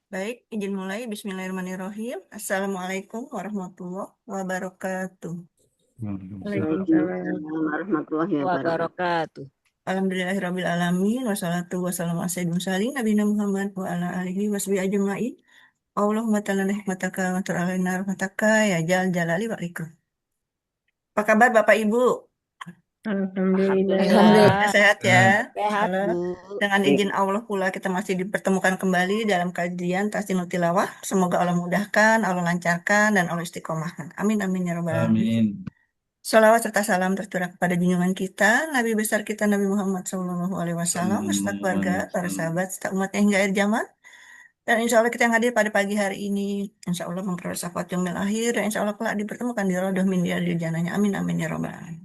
Baik, izin mulai. Bismillahirrahmanirrahim. Assalamualaikum warahmatullahi wabarakatuh. Waalaikumsalam Waalaikumsalam warahmatullahi wabarakatuh. wabarakatuh. Alhamdulillahirabbil alamin wassalatu wassalamu ala sayyidina mursalin nabiyina Muhammad wa ala alihi washabihi ajmain. Allahumma ta'ala rahmataka wa ta'ala rahmataka ya jal jalali wa ikram. Apa kabar Bapak Ibu? Alhamdulillah. Alhamdulillah Alhamdulillah sehat ya. sehat Halo. Bu. Dengan Baik. izin Allah pula kita masih dipertemukan kembali dalam kajian Tasdinut Tilawah. Semoga Allah mudahkan, Allah lancarkan, dan Allah istiqomahkan. Amin amin ya rabbal alamin. Amin. Salawat serta salam tercurah kepada junjungan kita, Nabi besar kita Nabi Muhammad SAW, beserta Sallallahu keluarga, alaihi para wasallam. sahabat, serta umatnya hingga akhir zaman. Dan insya Allah kita yang hadir pada pagi hari ini, insya Allah memperoleh syafaat yaumil akhir, dan insya Allah kelak dipertemukan di Raudhah min riyadil jannah. Amin amin ya rabbal alamin.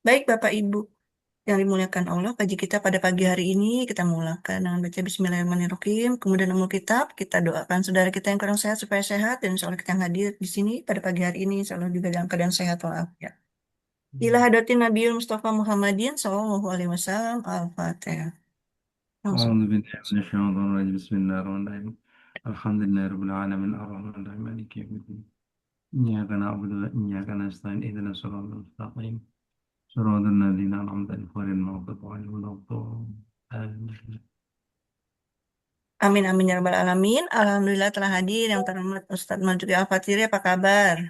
Baik Bapak Ibu yang dimuliakan Allah, kaji kita pada pagi hari ini kita mulakan dengan baca Bismillahirrahmanirrahim. Kemudian umul kitab, kita doakan saudara kita yang kurang sehat supaya sehat, dan insya Allah kita yang hadir di sini pada pagi hari ini, insya Allah juga dalam keadaan sehat walafiat. Ila hadatin Nabiul Mustafa Muhammadin Sallallahu Alaihi Wasallam Al-Fatihah. Langsung. أعوذ بالله من الشيطان الرجيم بسم الله الرحمن الرحيم الحمد لله رب العالمين الرحمن الرحيم مالك يوم الدين إياك نعبد وإياك نستعين اهدنا الصراط المستقيم صراط الذين أنعمت عليهم غير المغضوب عليهم ولا الضالين آمين. Amin amin ya rabbal alamin. Alhamdulillah telah hadir yang terhormat Ustadz Marzuki Al-Fatiri. Apa kabar?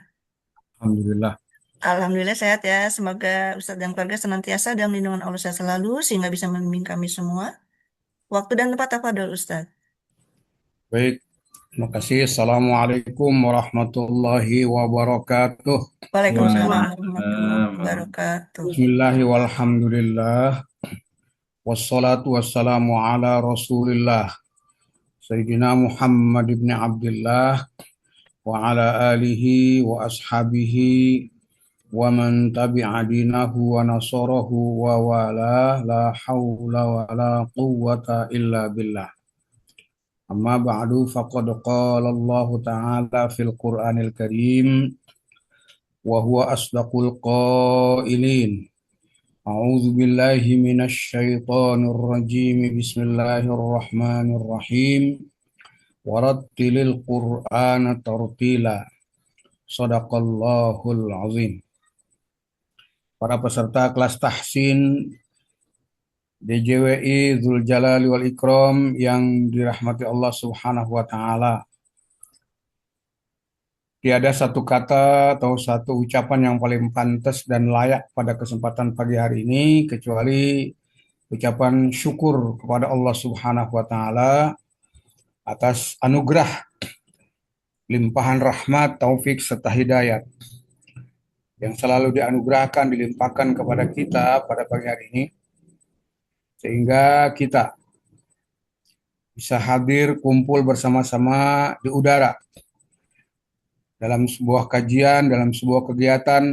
Alhamdulillah. Alhamdulillah sehat ya. Semoga Ustadz dan keluarga senantiasa dalam lindungan Allah sehat selalu sehingga bisa membimbing kami semua. Waktu dan tempat apa adalah Ustadz? Baik, terima kasih. Assalamualaikum warahmatullahi wabarakatuh. Waalaikumsalam warahmatullahi Waalaikumsalam. wabarakatuh. Bismillahi walhamdulillah. Wassalatu wassalamu ala rasulillah. Sayyidina Muhammad ibn Abdullah wa ala alihi wa ashabihi wa man tabi'a dinahu wa nasarahu wa wala la hawla wa la quwwata illa billah. Amma ba'du faqad qala Allah Ta'ala fil Qur'anil Karim wa huwa asdaqul qailin. A'udzu billahi minasy syaithanir rajim. Bismillahirrahmanirrahim. Warattilil Qur'ana tartila. Shadaqallahul azim. Para peserta kelas tahsin DJWI Dzul Jalali wal Ikram yang dirahmati Allah Subhanahu wa taala. Tiada satu kata atau satu ucapan yang paling pantas dan layak pada kesempatan pagi hari ini kecuali ucapan syukur kepada Allah Subhanahu wa taala atas anugerah limpahan rahmat, taufik serta hidayat yang selalu dianugerahkan, dilimpahkan kepada kita pada pagi hari ini sehingga kita bisa hadir kumpul bersama-sama di udara dalam sebuah kajian, dalam sebuah kegiatan,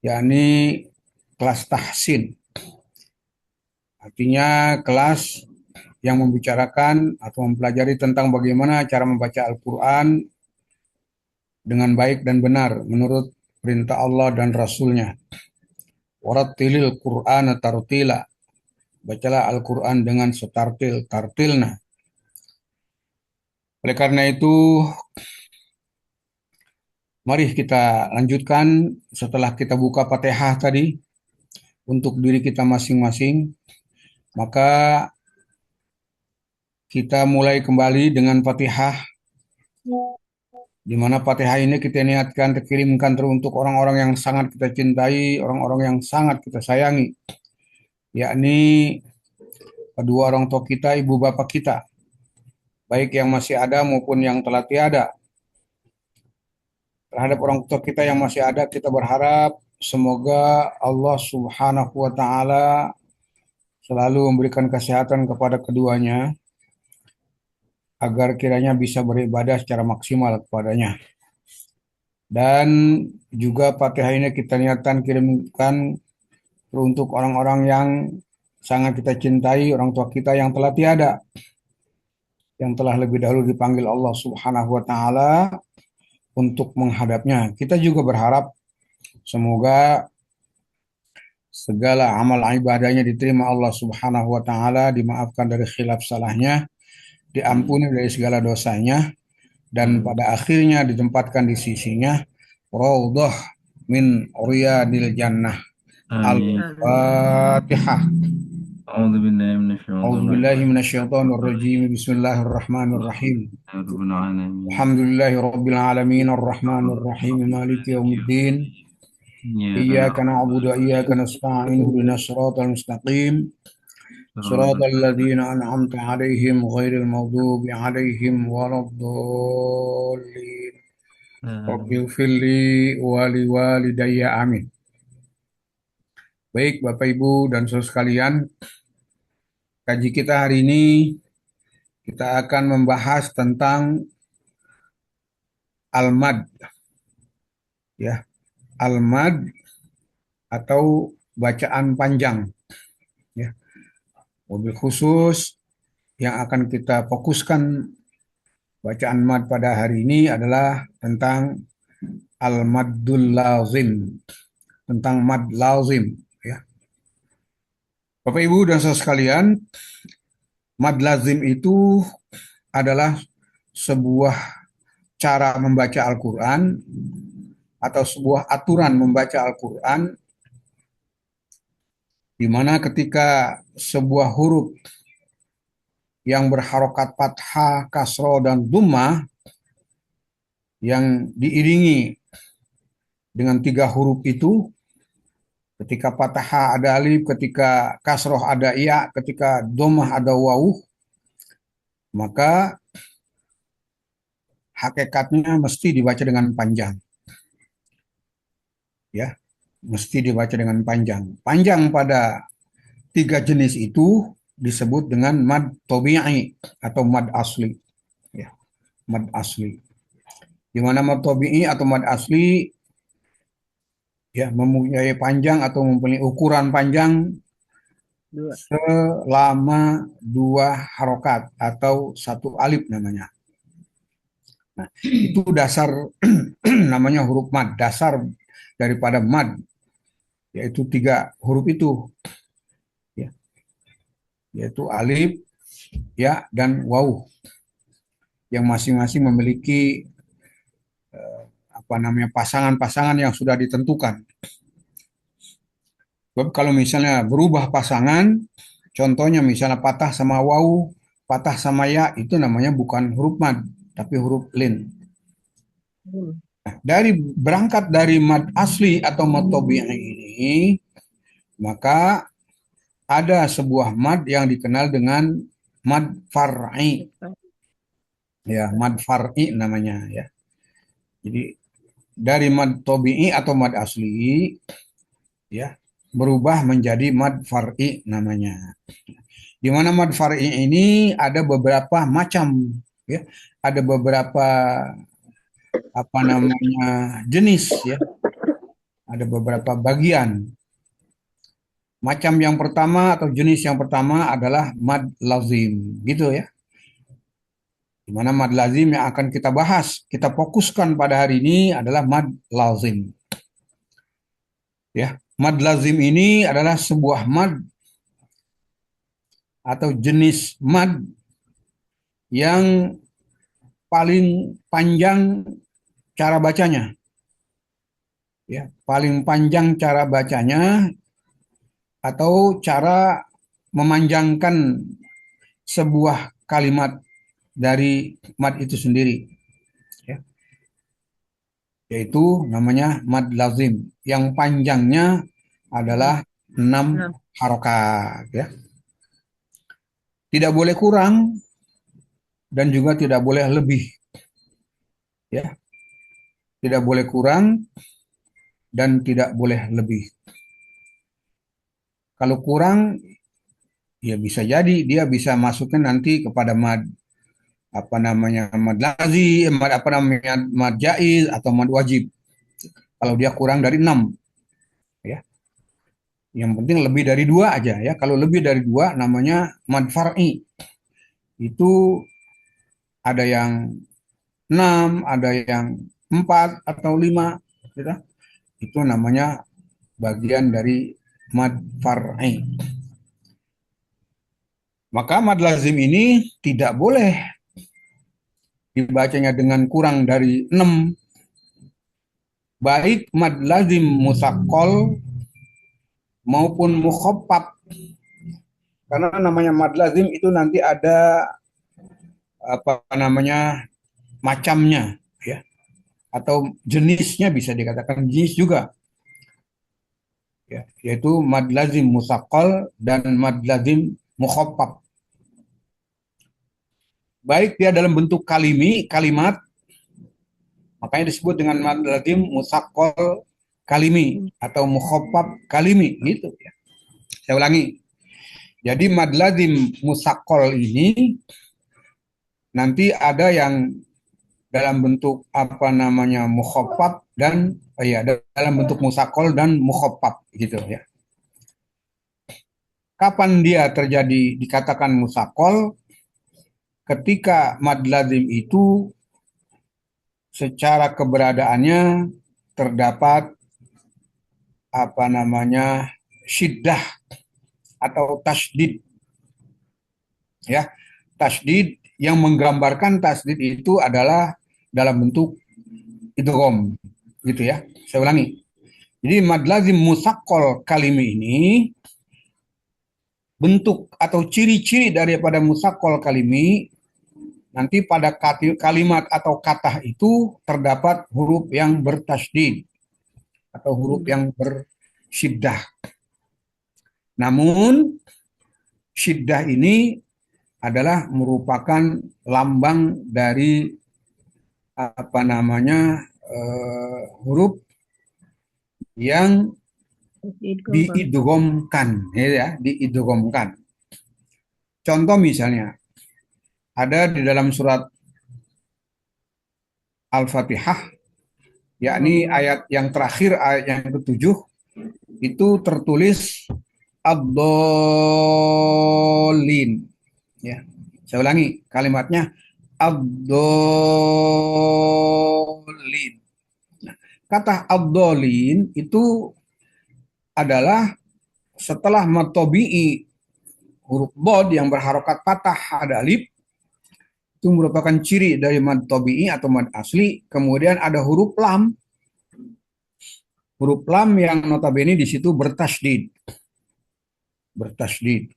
yakni kelas tahsin. Artinya kelas yang membicarakan atau mempelajari tentang bagaimana cara membaca Al-Quran dengan baik dan benar menurut perintah Allah dan Rasul-Nya. Warattilil Qur'ana tartila. Bacalah Al-Quran dengan setartil, tartilna. Oleh karena itu, mari kita lanjutkan setelah kita buka Fatihah tadi untuk diri kita masing-masing. Maka kita mulai kembali dengan Fatihah, di mana Fatihah ini kita niatkan terkirimkan teruntuk orang-orang yang sangat kita cintai, orang-orang yang sangat kita sayangi, yakni kedua orang tua kita, ibu bapak kita, baik yang masih ada maupun yang telah tiada. Terhadap orang tua kita yang masih ada, kita berharap semoga Allah Subhanahu wa taala selalu memberikan kesehatan kepada keduanya agar kiranya bisa beribadah secara maksimal kepadanya. Dan juga Fatihah ini kita niatkan kirimkan untuk orang-orang yang sangat kita cintai, orang tua kita yang telah tiada, yang telah lebih dahulu dipanggil Allah Subhanahu wa taala untuk menghadapnya. Kita juga berharap semoga segala amal ibadahnya diterima Allah Subhanahu wa taala, dimaafkan dari khilaf salahnya, diampuni dari segala dosanya, dan pada akhirnya ditempatkan di sisinya raudhah min riyadil jannah. آمين. Al-Fatihah. أعوذ بالله من الشيطان A'udzu billahi الرجيم. minasyaitonir rajim. Bismillahirrahmanirrahim. يا رب العالمين. Alhamdulillahi rabbil alamin arrahmanir rahim maliki yaumiddin. إياك Iyyaka نعبد na'budu wa iyyaka nasta'in ihdinas siratal mustaqim. صراط Siratal ladzina an'amta 'alaihim ghairil maghdubi 'alaihim waladdallin. آمين. Rabbighfirli wa liwalidayya amin. Baik Bapak Ibu dan Saudara sekalian, kaji kita hari ini kita akan membahas tentang al-mad, ya, al-mad atau bacaan panjang, ya. Mobil khusus yang akan kita fokuskan bacaan mad pada hari ini adalah tentang al-maddul lazim, tentang mad lazim, ya. Bapak Ibu dan Saudara sekalian, mad lazim itu adalah sebuah cara membaca Al-Quran atau sebuah aturan membaca Al-Quran, di mana ketika sebuah huruf yang berharokat fathah, kasroh, dan dhammah yang diiringi dengan 3 huruf itu, ketika fathah ada alif, ketika kasroh ada ya, ketika dhammah ada waw, maka hakikatnya mesti dibaca dengan panjang, ya, mesti dibaca dengan panjang. Panjang pada 3 jenis itu disebut dengan mad tabi'i atau mad asli, ya, mad asli. Di mana mad tabi'i atau mad asli, ya, mempunyai panjang atau mempunyai ukuran panjang selama 2 harokat atau 1 alif namanya. Nah, itu dasar namanya huruf mad, dasar daripada mad, yaitu 3 huruf itu, ya, yaitu alif, ya, dan waw, yang masing-masing memiliki pasangan-pasangan yang sudah ditentukan. Sebab kalau misalnya berubah pasangan, contohnya misalnya patah sama waw, patah sama ya, itu namanya bukan huruf mad, tapi huruf lin. Nah, berangkat dari mad asli atau mad tabi'i ini, maka ada sebuah mad yang dikenal dengan mad far'i. Ya, mad far'i namanya, ya. Jadi dari mad tabi'i atau mad asli, ya, berubah menjadi mad far'i namanya. Di mana mad far'i ini ada beberapa macam, ya. Ada beberapa jenis, ya. Ada beberapa bagian. Macam yang pertama atau jenis yang pertama adalah mad lazim, gitu, ya. Di mana mad lazim yang akan kita bahas, kita fokuskan pada hari ini adalah mad lazim. Ya, mad lazim ini adalah sebuah mad atau jenis mad yang paling panjang cara bacanya. Ya, paling panjang cara bacanya atau cara memanjangkan sebuah kalimat dari mad itu sendiri, ya. Yaitu namanya mad lazim yang panjangnya adalah 6 harokat, ya. Tidak boleh kurang dan juga tidak boleh lebih, ya. Tidak boleh kurang dan tidak boleh lebih. Kalau kurang, ya bisa jadi dia bisa masukkan nanti kepada mad mad lazim, mad jaiz atau mad wajib. Kalau dia kurang dari 6, ya. Yang penting lebih dari 2 aja, ya. Kalau lebih dari 2 namanya mad far'i. Itu ada yang 6, ada yang 4 atau 5, gitu. Itu namanya bagian dari mad far'i. Maka mad lazim ini tidak boleh dibacanya dengan kurang dari 6, baik mad lazim musaqqal maupun mukhaffaf. Karena namanya mad lazim itu nanti ada apa namanya macamnya, ya, atau jenisnya, bisa dikatakan jenis juga, ya, yaitu mad lazim musaqqal dan mad lazim mukhaffaf. Baik dia dalam bentuk kalimat, makanya disebut dengan mad lazim musaqqal kalimi atau mukhaffaf kalimi, gitu ya. Saya ulangi. Jadi mad lazim musaqqal ini nanti ada yang dalam bentuk apa namanya mukhaffaf dan ya dalam bentuk musaqqal dan mukhaffaf, gitu ya. Kapan dia terjadi dikatakan musaqqal? Ketika mad lazim itu secara keberadaannya terdapat apa namanya syiddah atau tasdid, ya. Tasdid yang menggambarkan tasdid itu adalah dalam bentuk idgham, gitu ya. Saya ulangi. Jadi mad lazim musaqqal kalimi ini, bentuk atau ciri-ciri daripada musaqqal kalimi, nanti pada kalimat atau kata itu terdapat huruf yang bertasydid atau huruf yang bersyiddah. Namun syiddah ini adalah merupakan lambang dari apa namanya huruf yang diidghamkan, ya, diidghamkan. Contoh misalnya ada di dalam surat Al-Fatihah, yakni ayat yang terakhir, ayat yang ke-7, itu tertulis ad-dallin, ya. Saya ulangi kalimatnya, ad-dallin. Nah, kata ad-dallin itu adalah setelah mad tabi'i huruf bod yang berharokat patah ada alif, itu merupakan ciri dari mad tabi'i atau mad asli. Kemudian ada huruf lam. Huruf lam yang notabene di situ bertasydid. Bertasydid.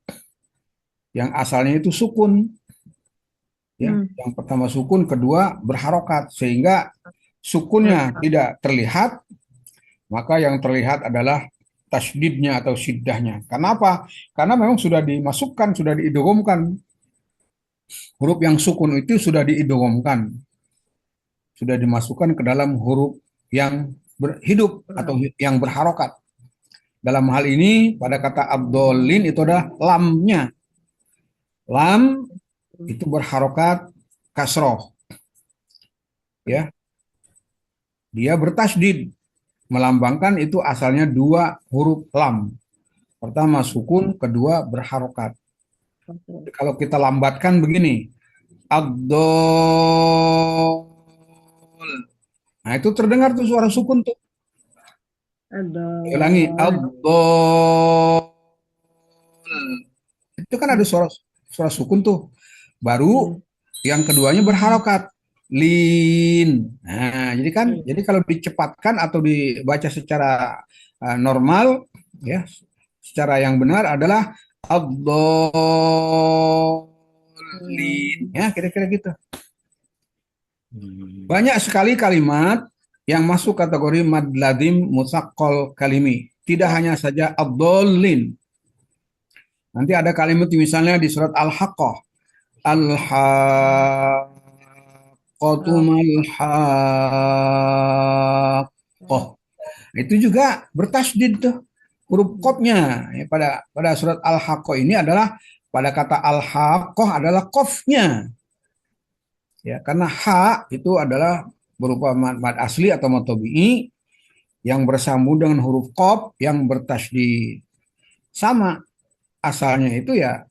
Yang asalnya itu sukun. Ya, yang pertama sukun, kedua berharokat, sehingga sukunnya tidak terlihat, maka yang terlihat adalah tasydidnya atau syiddahnya. Kenapa? Karena memang sudah dimasukkan, sudah diidghamkan. Huruf yang sukun itu sudah diidghamkan, sudah dimasukkan ke dalam huruf yang hidup atau yang berharokat. Dalam hal ini pada kata abdolin itu adalah lamnya. Lam itu berharokat kasroh, ya. Dia bertasydid, melambangkan itu asalnya dua huruf lam. Pertama sukun, kedua berharokat. Kalau kita lambatkan begini, abdol. Nah, itu terdengar tuh suara sukun tuh. Ulangi, abdol. Itu kan ada suara suara sukun tuh. Baru yang keduanya berharokat, lin. Nah, jadi kalau dicepatkan atau dibaca secara normal, ya, secara yang benar adalah abdolin, ya, kira-kira gitu. Banyak sekali kalimat yang masuk kategori mad lazim musaqqal kalimi. Tidak hanya saja abdolin. Nanti ada kalimat misalnya di surat Al-Haqqah. Al-Haqqatu mal-haqqah. Itu juga bertasydid tuh. Huruf qafnya, ya, pada surat Al-Haqqah ini adalah pada kata Al-Haqqah adalah qafnya. Ya, karena ha itu adalah berupa mad asli atau mad tabi'i yang bersambung dengan huruf qaf yang bertasydid. Sama asalnya itu, ya,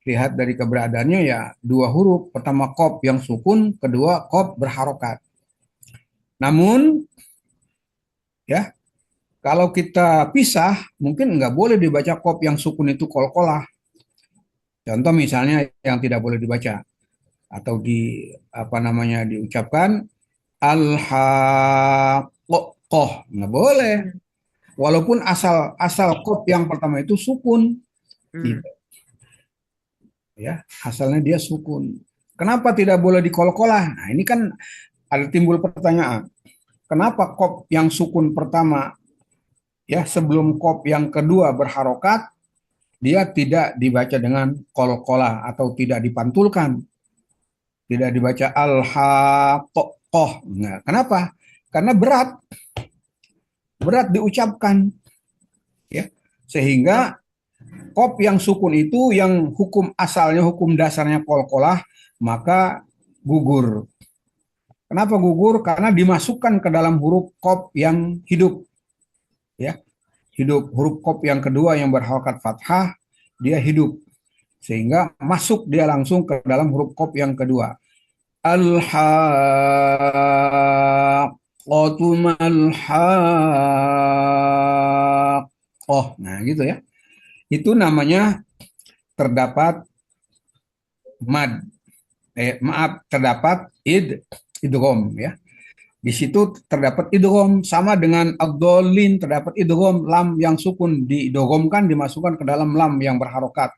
lihat dari keberadaannya, ya, dua huruf. Pertama qaf yang sukun, kedua qaf berharokat. Namun, ya, kalau kita pisah, mungkin nggak boleh dibaca qaf yang sukun itu qalqalah. Contoh misalnya yang tidak boleh dibaca atau di apa namanya diucapkan al-haqqah, nggak boleh. Hmm. Walaupun asal asal kop yang pertama itu sukun, Hmm. gitu, ya, asalnya dia sukun. Kenapa tidak boleh dikol-kolah? Nah, ini kan ada timbul pertanyaan. Kenapa kop yang sukun pertama ya sebelum kop yang kedua berharokat dia tidak dibaca dengan kol-kolah atau tidak dipantulkan, tidak dibaca al-haqqah. Nah, kenapa? Karena berat, berat diucapkan, ya. Sehingga kop yang sukun itu yang hukum asalnya, hukum dasarnya kol-kolah, maka gugur. Kenapa gugur? Karena dimasukkan ke dalam huruf kop yang hidup, ya. Hidup huruf kop yang kedua yang berharokat fathah, dia hidup. Sehingga masuk dia langsung ke dalam huruf kop yang kedua. Al-haqqatu mal-haqqah. Nah, gitu ya. Itu namanya terdapat mad. Maaf, terdapat idgham ya. Di situ terdapat idgham sama dengan ad-dallin, terdapat idgham lam yang sukun diidghamkan dimasukkan ke dalam lam yang berharokat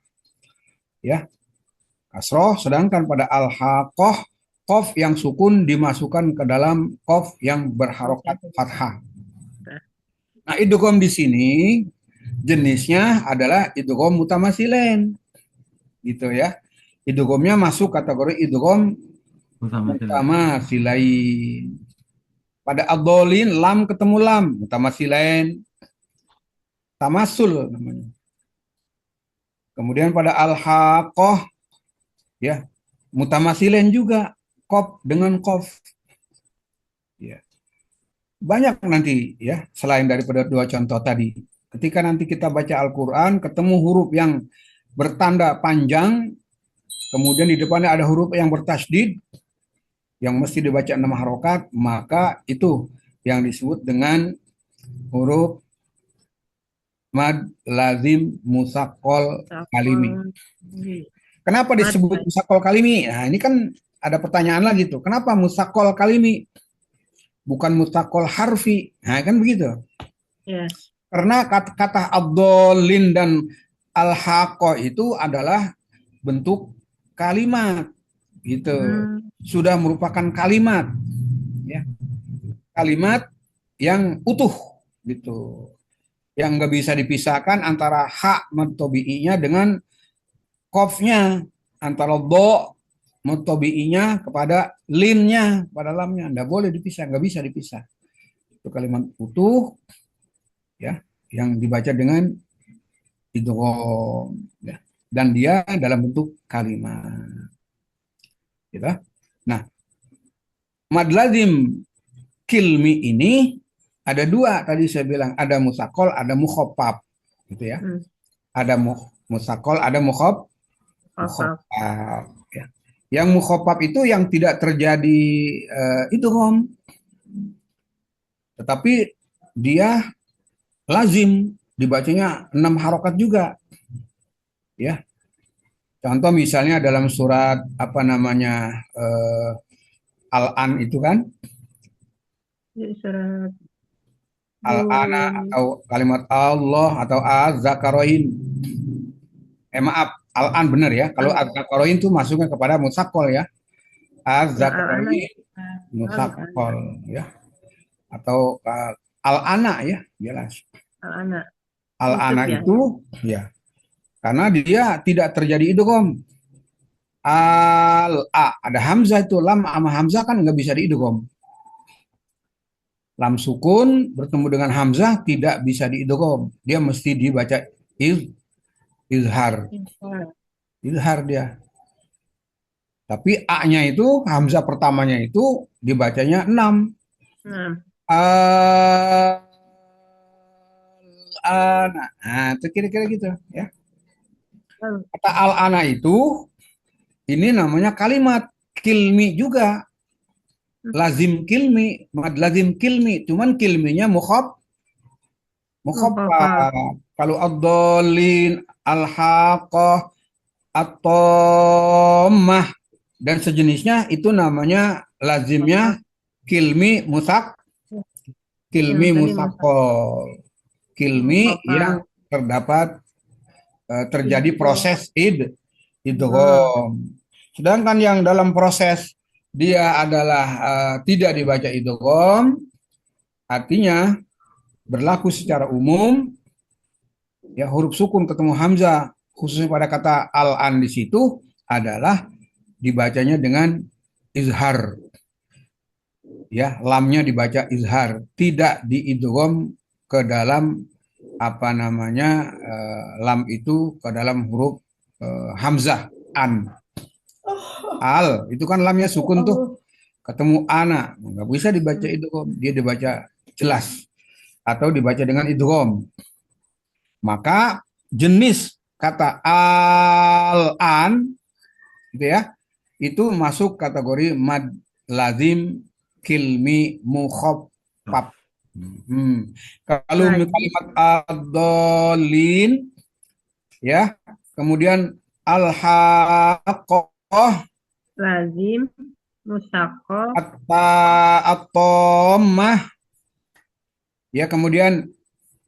ya. Kasroh, sedangkan pada al-haqqah qaf yang sukun dimasukkan ke dalam qaf yang berharokat fathah. Nah, idgham di sini jenisnya adalah idgham mutamasilen, gitu ya. Idghamnya masuk kategori idgham mutamasilain. Pada ad-dallin lam ketemu lam, mutamasilain, tamasul namanya. Kemudian pada al-haqqah ya, mutamasilen juga, qaf dengan qaf. Ya. Banyak nanti ya, selain daripada dua contoh tadi. Ketika nanti kita baca Al-Quran, ketemu huruf yang bertanda panjang, kemudian di depannya ada huruf yang bertasydid, yang mesti dibaca 6 harokat, maka itu yang disebut dengan huruf mad lazim musaqqal kalimi. Kenapa disebut musaqqal kalimi? Nah, ini kan ada pertanyaan lagi tuh. Kenapa musaqqal kalimi? Bukan musaqqal harfi. Nah, kan begitu. Yes. Karena kata ad-dallin dan al-haqqah itu adalah bentuk kalimat gitu. Sudah merupakan kalimat ya. Kalimat yang utuh gitu. Yang nggak bisa dipisahkan antara hak matobi'inya dengan qafnya, antara do matobi'inya kepada linnya, pada lamnya. Nggak boleh dipisah, nggak bisa dipisah. Itu kalimat utuh ya, yang dibaca dengan idgham ya. Dan dia dalam bentuk kalimat. Gitu. Nah, mad lazim kilmi ini ada dua tadi saya bilang, ada musaqqal, ada mukhaffaf gitu ya. Ada musaqqal, ada mukhaffaf ya. Yang mukhaffaf itu yang tidak terjadi idgham. Tetapi dia lazim dibacanya 6 harokat juga. Ya. Contoh misalnya dalam surat apa namanya Al-An itu kan, Surat Al-Ana atau kalimat Allah atau Az-Zakaroin. Maaf, Al-An benar ya. Kalau Az-Zakaroin itu masuknya kepada musaqqal ya. Az-Zakaroin musaqqal ya. Atau Al-Ana ya, jelas. Al-Ana itu ya. Karena dia tidak terjadi idgham. Al-A ada hamzah itu, lam sama hamzah kan nggak bisa diidgham. Lam sukun bertemu dengan hamzah tidak bisa diidgham. Dia mesti dibaca izhar. Izhar dia. Tapi A-nya itu, hamzah pertamanya itu dibacanya 6. Al-ana. Nah, itu kira-kira gitu ya. Kata al-ana itu ini namanya kalimat kilmi juga. Lazim kilmi, mad lazim kilmi, cuman kilminya mukhaffaf. Kalau ad-dallin, al-haqqah at-tammah dan sejenisnya itu namanya lazimnya kilmi musak Yang kilmi tadi musakol kilmi mukhafaf. yang terdapat terjadi Idgham. proses idgham. Sedangkan yang dalam proses dia adalah tidak dibaca idgham, artinya berlaku secara umum ya huruf sukun ketemu hamzah khususnya pada kata al-an di situ adalah dibacanya dengan izhar. Ya, lamnya dibaca izhar, tidak diidgham ke dalam apa namanya lam itu ke dalam huruf hamzah an. Al itu kan lamnya sukun tuh, ketemu ana nggak bisa dibaca idgham, dia dibaca jelas atau dibaca dengan idgham. Maka jenis kata al-an gitu ya, itu masuk kategori mad lazim kilmi mukhaffaf. Kalau Lazim. kalimat ad-dallin ya, kemudian al-haqqah Lazim. Musaqqaf. at-tammah ya, kemudian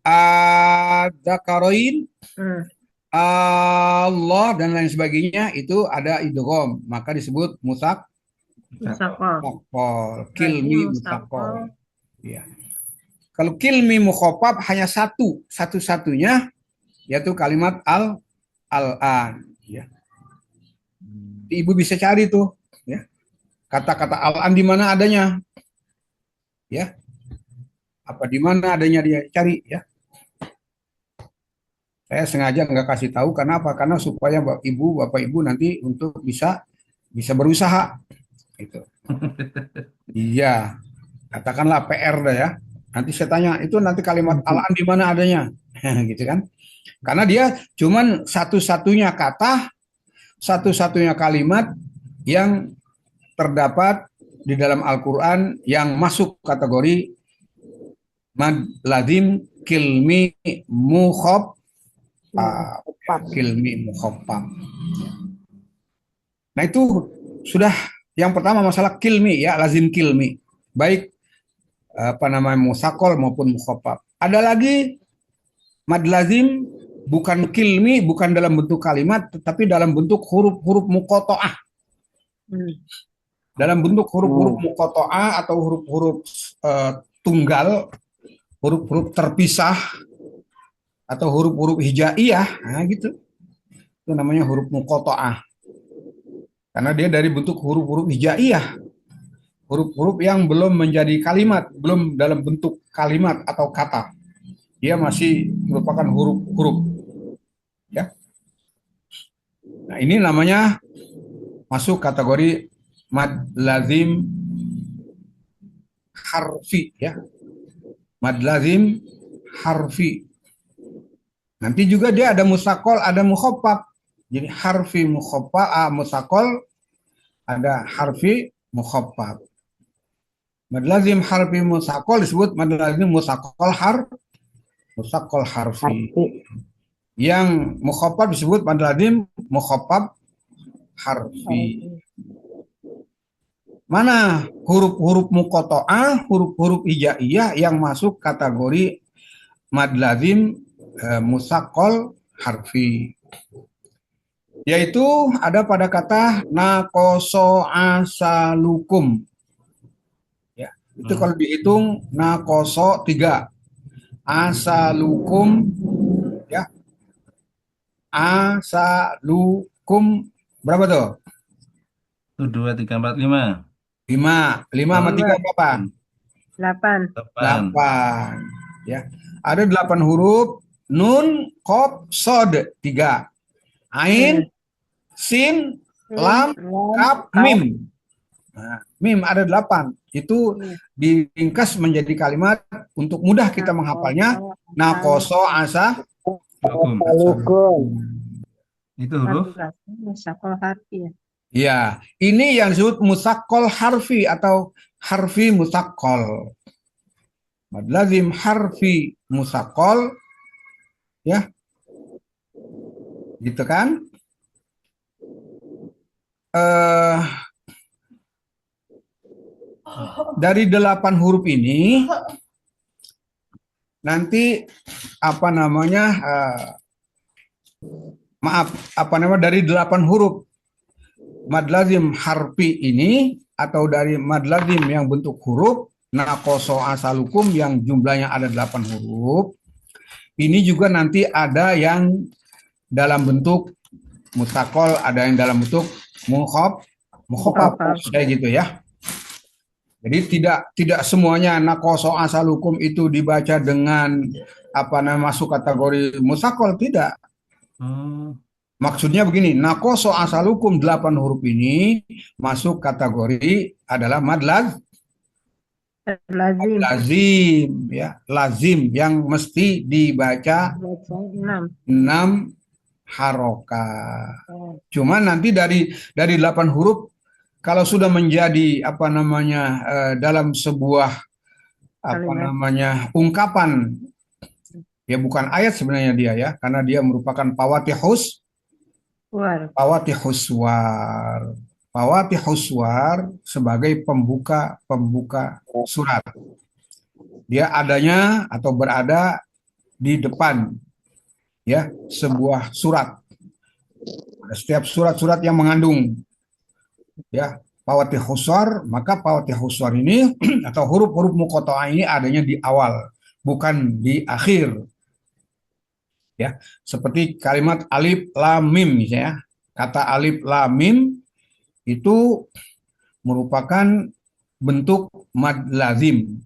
ad-dzakarain Hmm. Allah dan lain sebagainya itu ada idgham, maka disebut Musaqqaf. musaqqal, Lazim kilmi musaqqaf. musaqqal. Ya. Kalau kilmi mukhaffaf hanya satu-satunya yaitu kalimat al-an. Ya. Ibu bisa cari tuh, ya. Kata-kata al-an di mana adanya, ya. Apa di mana adanya dia cari, ya. Saya sengaja nggak kasih tahu karena apa? Karena supaya Bapak Ibu nanti untuk bisa berusaha, gitu. Iya, katakanlah PR dah ya. Nanti saya tanya, itu nanti kalimat al-an di mana adanya, gitu kan? Karena dia cuman satu-satunya kata, satu-satunya kalimat yang terdapat di dalam Al-Quran yang masuk kategori mad lazim kilmi mukhaffaf. Kilmi mukhaffaf. Nah itu sudah yang pertama masalah kilmi ya, lazim kilmi. Baik apa namanya musakol maupun mukhaffaf. Ada lagi mad lazim bukan kilmi, bukan dalam bentuk kalimat, tetapi dalam bentuk huruf-huruf muqatta'ah. Dalam bentuk huruf-huruf muqatta'ah atau huruf-huruf tunggal, huruf-huruf terpisah, atau huruf-huruf hijaiyah, nah gitu. Itu namanya huruf muqatta'ah. Karena dia dari bentuk huruf-huruf hijaiyah. Huruf-huruf yang belum menjadi kalimat, belum dalam bentuk kalimat atau kata. Dia masih merupakan huruf-huruf. Ya. Nah, ini namanya masuk kategori mad lazim harfi ya. Mad lazim harfi. Nanti juga dia ada musakol, ada mukhaffaf. Jadi harfi mukhaffaf, musakol, ada harfi mukhaffaf. Mad lazim harfi musakol disebut mad lazim musakol harfi. Yang mukhaffaf disebut mad lazim mukhaffaf harfi. Mana huruf-huruf muqatta'ah, huruf-huruf hijaiyah yang masuk kategori mad lazim musaqqal harfi. Yaitu ada pada kata naqasa asalukum. Ya, itu kalau dihitung naqasa 3. Asalukum ya. Asalukum berapa tuh? 2, 3, 4, 5. 5 sama 3 berapa? 8. 8. Ya. Ada 8 huruf. Nun, qaf, shad 3. Ain, sin, lam, kaf, mim. Nah, mim ada 8. Itu diringkas menjadi kalimat untuk mudah kita menghafalnya. Naqasa asalukum. Itu huruf. Musaqqal harfi ya. Ya, ini yang disebut musaqqal harfi atau harfi musaqqal. Mad lazim harfi musaqqal ya. Gitu kan? eh, dari 8 huruf ini nanti apa namanya maaf apa namanya dari 8 huruf mad lazim harfi ini atau dari mad lazim yang bentuk huruf nakoso asalukum yang jumlahnya ada 8 huruf ini juga nanti ada yang dalam bentuk mustakol, ada yang dalam bentuk mukhafaf kayak gitu ya. Jadi tidak semuanya nakoso asalukum itu dibaca dengan apa namanya masuk kategori mustakol, tidak. Oh, Maksudnya begini, nakoso asalukum 8 huruf ini masuk kategori adalah mad lazim. lazim ya, lazim yang mesti dibaca Baca 6. 6 harokat. Cuma nanti dari 8 huruf kalau sudah menjadi apa namanya dalam sebuah apa Kalimat. namanya ungkapan ya bukan ayat sebenarnya dia ya karena dia merupakan War. pawatihus swar sebagai pembuka surat. Dia adanya atau berada di depan ya sebuah surat. Setiap surat-surat yang mengandung ya pawatihus swar, maka pawatihus swar ini atau huruf-huruf muqatta'ah ini adanya di awal, bukan di akhir. Ya, seperti kalimat alif lam mim misalnya. Kata alif lam mim itu merupakan bentuk mad lazim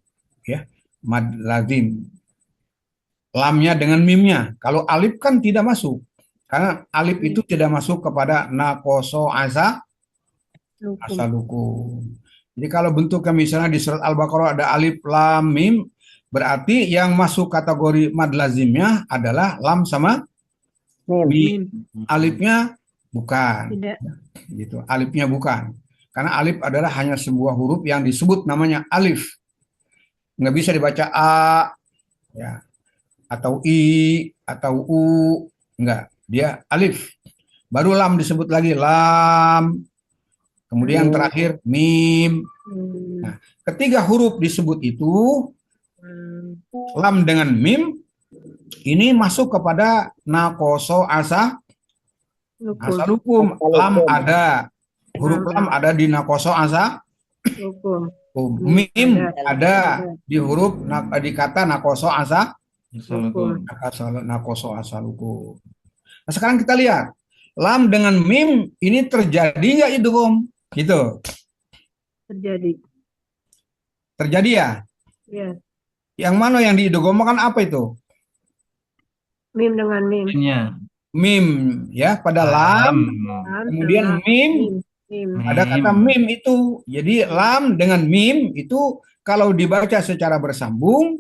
ya, mad lazim. Lamnya dengan mimnya. Kalau alif kan tidak masuk. Karena alif itu tidak masuk kepada nakoso Lukum. asalukum. Jadi kalau bentuknya misalnya di surat Al-Baqarah ada alif lam mim, berarti yang masuk kategori mad lazimnya adalah lam sama mim. Alifnya bukan. Tidak. Gitu. Alifnya bukan. Karena alif adalah hanya sebuah huruf yang disebut namanya alif. Nggak bisa dibaca a ya atau i atau u, enggak. Dia alif. Baru lam disebut lagi lam. Kemudian terakhir mim. Nah, ketiga huruf disebut itu lam dengan mim ini masuk kepada nakoso Lukum. asalukum. Lam ada, huruf lam ada di nakoso Lukum. mim ada di huruf di kata nakoso Assalamualaikum. nakoso asalukum. Nah, sekarang kita lihat lam dengan mim ini terjadi nggak idgham? Gitu. Terjadi. Terjadi ya? Ya. Yang mana yang diidghamkan apa itu? Mim dengan mim. Nya. Mim ya pada lam, Lam kemudian sama mim mim. ada kata mim itu. Jadi lam dengan mim itu kalau dibaca secara bersambung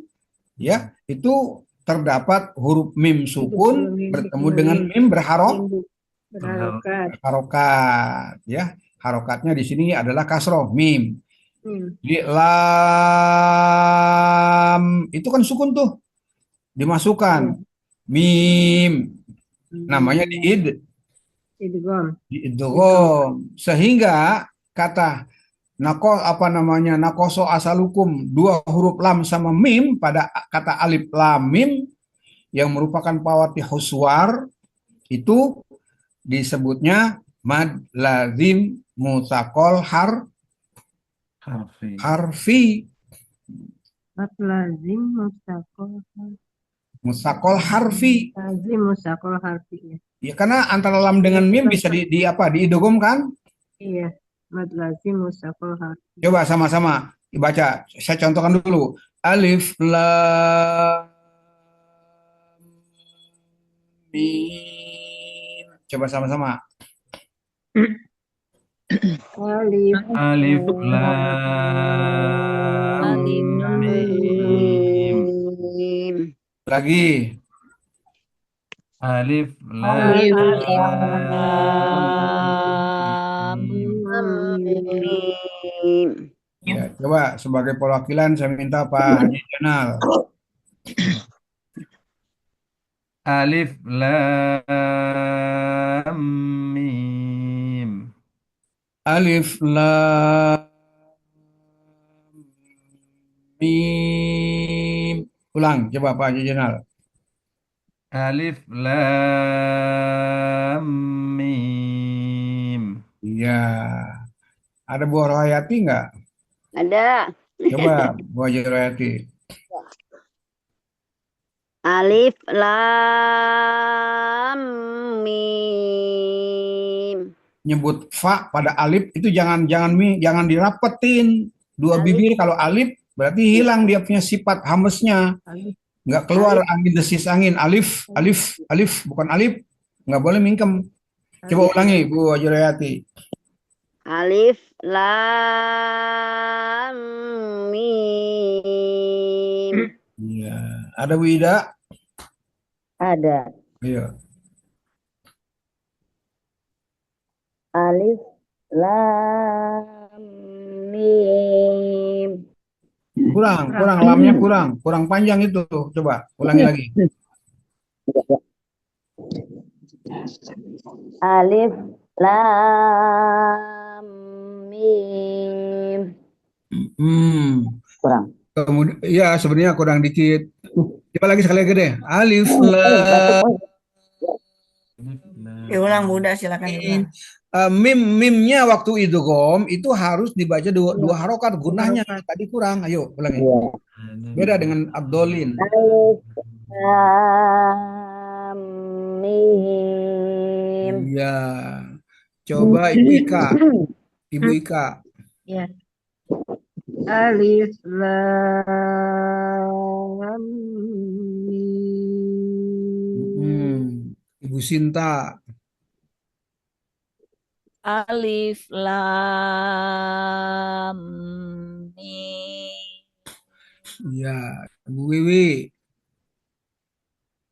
ya itu terdapat huruf mim sukun bertemu dengan mim Berharokat. harokat ya. Harokatnya di sini adalah kasroh mim. Mim. Di lam itu kan sukun tuh dimasukkan mim namanya Idgham. diidgham sehingga kata nakoso asalukum 2 huruf lam sama mim pada kata alif lam mim yang merupakan pawatihus swar itu disebutnya mad lazim mutsaqal harfi Mad lazim mutsaqal harfi lazim mustaqol harfi. ya karena antara lam dengan mim bisa diidgham kan. Iya. Mad lazim mustaqol harfi. Coba sama-sama dibaca. Saya contohkan dulu. Alif lam mim. Coba sama-sama. Alif lam mim. Lagi. Alif Alif lam mim. Ya, coba sebagai perwakilan saya minta Pak Haji Jonal. Alif lam mim. Alif lam mim. Ulang, coba Pak Haji Jenal. Alif lam mim. Iya. Ada Bu Rohayati nggak? Ada. Coba Bu Haji Rohayati. Alif lam mim. Nyebut fa pada alif itu jangan dirapetin. Dua Alif. bibir kalau alif berarti hilang dia punya sifat hamesnya. Alif. Nggak keluar angin desis angin. Alif, alif, alif, bukan alif. Nggak boleh mingkem. Coba ulangi Bu Haji Rohayati. Alif lam mim. Iya. Ada Bu Ida? Ada. Iya. Alif lam mim. Kurang lamnya kurang panjang itu. Coba ulangi lagi. Alif lam mim. Kurang. Kemudian, ya sebenarnya kurang dikit. Coba lagi sekali lagi deh. Alif lam Diulang Bunda, silakan diulang. mimnya waktu idgham itu harus dibaca dua harokat gunahnya tadi kurang. Ayo ulangi. Beda dengan abdolin. Alif lam mim. Iya. Coba Ibu Ika. Ibu Ika. Ya. Alif lam mim. Ibu Sinta. Alif lam mim. Iya. Ibu Wiwi.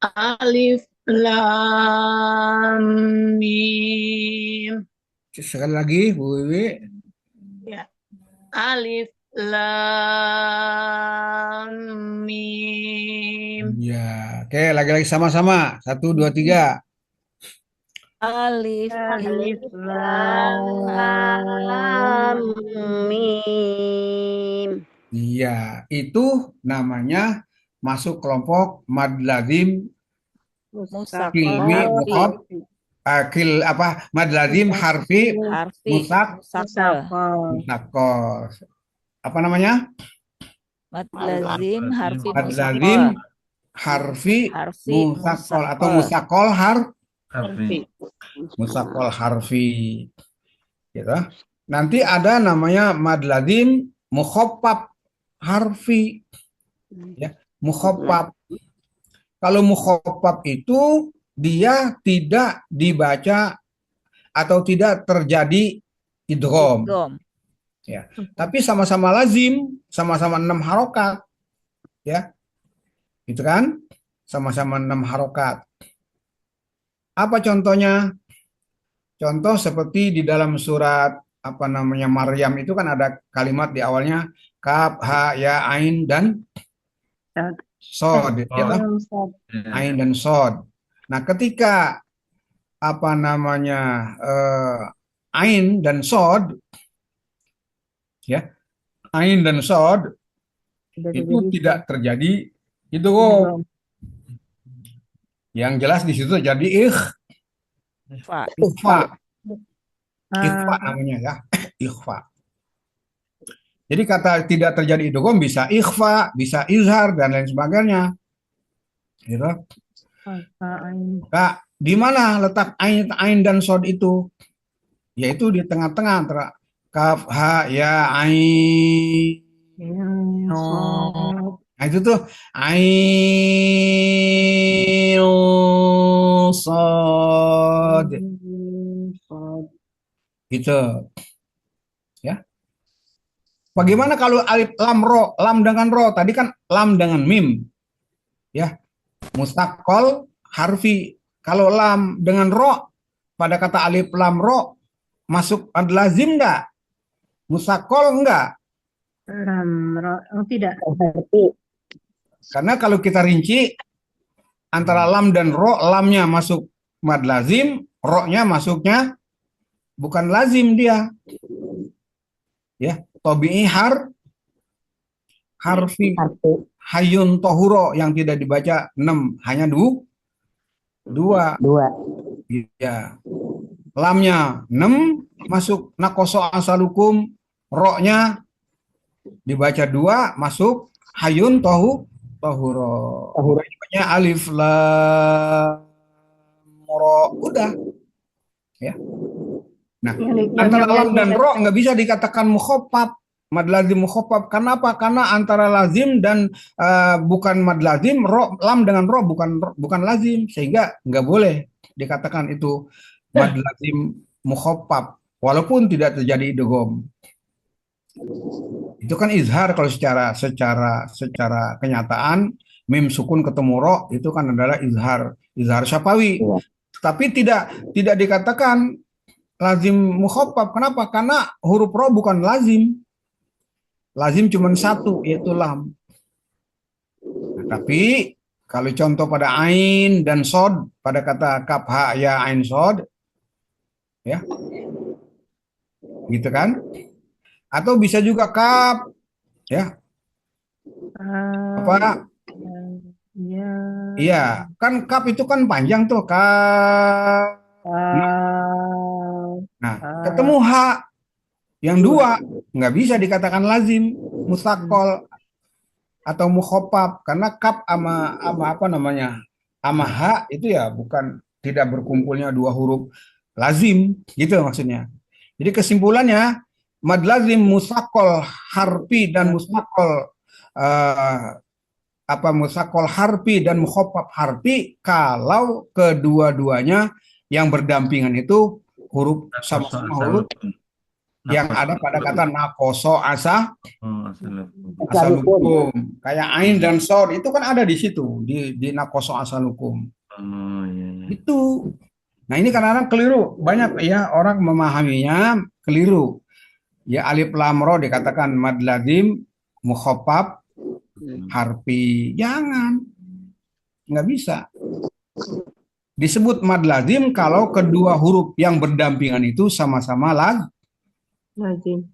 Alif lam mim. Sekali lagi Bu Wiwi. Ya. Alif lam mim. Iya. Oke, lagi-lagi sama-sama. 1, 2, 3. Alif Alif Lam mim. Iya, itu namanya masuk kelompok mad lazim kilmi mukhab mad lazim harfi harfi musak musakal. musakkol. Apa namanya? Mad lazim harfi Mad lazim harfi musakkol atau musakkol Harfi. musakkol harfi. Gitu. Nanti ada namanya mad lazim mukhaffaf harfi. Ya, mukhaffaf. Kalau mukhaffaf itu dia tidak dibaca atau tidak terjadi idgham. Ya. Tapi sama-sama lazim, sama-sama 6 harokat. Ya. Itu kan? Sama-sama 6 harokat. Apa contohnya? Contoh seperti di dalam surat Maryam itu kan ada kalimat di awalnya kaf, ha, ya, ain dan sod, ya. Ain dan sod. Nah, ketika ain dan sod, ya, ain dan sod itu tidak terjadi itu. Yang jelas di situ jadi ikhfa namanya ya, ikhfa. Jadi kata tidak terjadi idgham bisa ikhfa, bisa izhar dan lain sebagainya. Gitu. Nah, di mana letak ain dan sod itu? Yaitu di tengah-tengah antara kaf, ha, ya, ain. Nah, itu tuh ain sod. Gitu. Ya. Bagaimana kalau alif lam ro, lam dengan ro? Tadi kan lam dengan mim. Ya. Mustaqqal harfi. Kalau lam dengan ro pada kata alif lam ro masuk ad lazim enggak? Mustaqqal enggak? Lam ro, tidak. Karena kalau kita rinci antara lam dan ro, lamnya masuk mad lazim, ro-nya masuknya bukan lazim dia. ya. Tobi'i harfi Harfi. hayun tohuro yang tidak dibaca 6, hanya 2. 2. Ya. Lamnya 6 masuk nakoso asalukum, roknya dibaca 2 masuk hayun tohuro. Tohuro. Makanya alif lam ro, udah ya. Nah, antara lam dan ro nggak bisa dikatakan mukhoffaf, mad lazim mukhoffaf. Kenapa? Karena antara lazim dan bukan mad lazim, lam dengan ro bukan lazim, sehingga nggak boleh dikatakan itu mad lazim mukhoffaf, walaupun tidak terjadi idgham. Itu kan izhar kalau secara kenyataan mim sukun ketemu ro itu kan adalah izhar syafawi. Iya. Tapi tidak dikatakan lazim mukhaffaf. Kenapa? Karena huruf ro bukan lazim. Lazim cuma satu, yaitu lam. Nah, tapi kalau contoh pada ain dan sod, pada kata kaf ha ya ain sod, ya, gitu kan? Atau bisa juga kaf, ya, apa? Ya. Iya, kan kaf itu kan panjang tuh, kaf. Nah, ketemu H yang 2 nggak bisa dikatakan lazim, mustaqqal atau mukhaffaf, karena kaf sama apa namanya, sama H itu ya bukan, tidak berkumpulnya 2 huruf lazim, gitu maksudnya. Jadi kesimpulannya mad lazim mustaqqal harfi dan mustaqqal musaqqal harfi dan mukhaffaf harfi kalau kedua-duanya yang berdampingan itu huruf sama-sama huruf yang ada pada kata nakoso asalukum. Kayak ain dan sod itu kan ada di situ, di nakoso asalukum. Itu. Nah, ini kadang-kadang keliru. Banyak ya orang memahaminya keliru. Ya, alif lam ro dikatakan mad lazim mukhaffaf harfi. Jangan. Nggak bisa. Disebut mad lazim kalau kedua huruf yang berdampingan itu sama-sama lazim.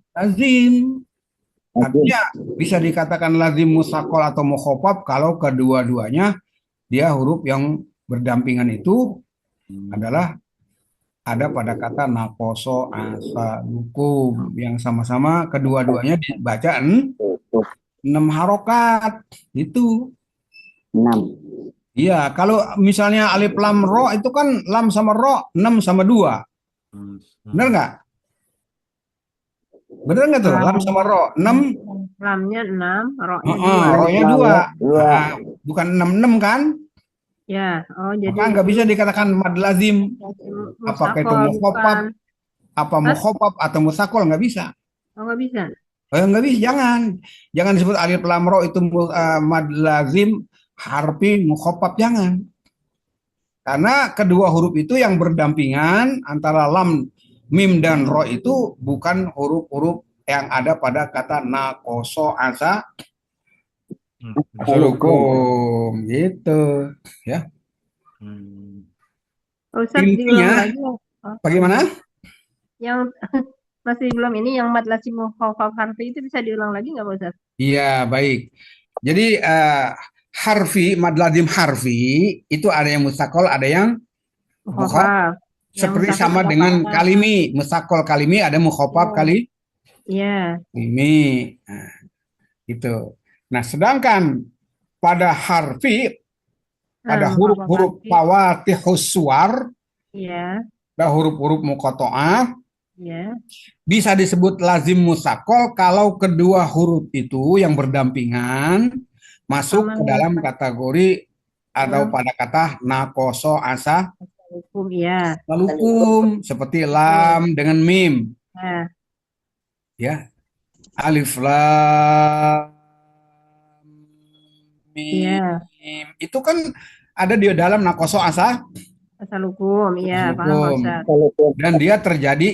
Artinya bisa dikatakan lazim musaqqal atau mukhaffaf kalau kedua-duanya dia huruf yang berdampingan itu adalah ada pada kata nakoso asalukum yang sama-sama kedua-duanya dibaca 6 harokat itu. 6. Iya, kalau misalnya alif lam ro itu kan lam sama ro 6 sama 2. Benar nggak? Benar nggak tuh? Lam sama ro 6. Lamnya 6, ro-nya 2. Ro-nya 2. Bukan 6 kan? Ya, jadi Maka nggak bisa dikatakan mad lazim. Apakah itu mukhaffaf, mukhaffaf atau musaqqal, nggak bisa. Nggak bisa. Nggak bisa, jangan disebut alif lam ro itu mad lazim harfi mukhaffaf, jangan. Karena kedua huruf itu yang berdampingan antara lam, mim dan ro itu bukan huruf-huruf yang ada pada kata nakoso asalukum gitu ya. Ustaz, Intinya bagaimana? Yang masih belum ini yang mad lazim mukhaffaf harfi itu bisa diulang lagi nggak Pak Ustaz? Iya, baik. Jadi harfi, mad lazim harfi itu ada yang mustaqqal, ada yang mukhaffaf. Seperti sama dengan kalimi, mustaqqal kalimi, ada mukhaffaf kalimi. Nah, itu. Nah, sedangkan pada harfi ada huruf-huruf fawatihus suwar, ada huruf-huruf muqatta'ah, bisa disebut lazim musaqqal kalau kedua huruf itu yang berdampingan masuk ke dalam kategori atau pada kata nakoso asalukum, seperti lam dengan mim. Ya. Alif lam mim. Itu kan ada di dalam nakoso asalukum, iya, paham Ustaz. Dan dia terjadi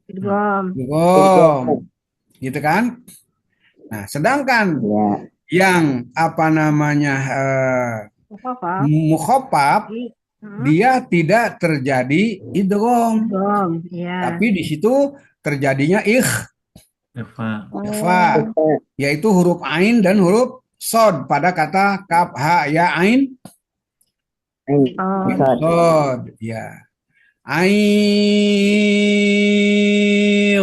idgham. Gitu kan? Nah, sedangkan yang apa namanya mukhaffaf dia tidak terjadi idgham. Tapi di situ terjadinya Ikhfa. Ikhfa, yaitu huruf ain dan huruf sod pada kata kaf ha ya ain Sod. sod, ya. Ain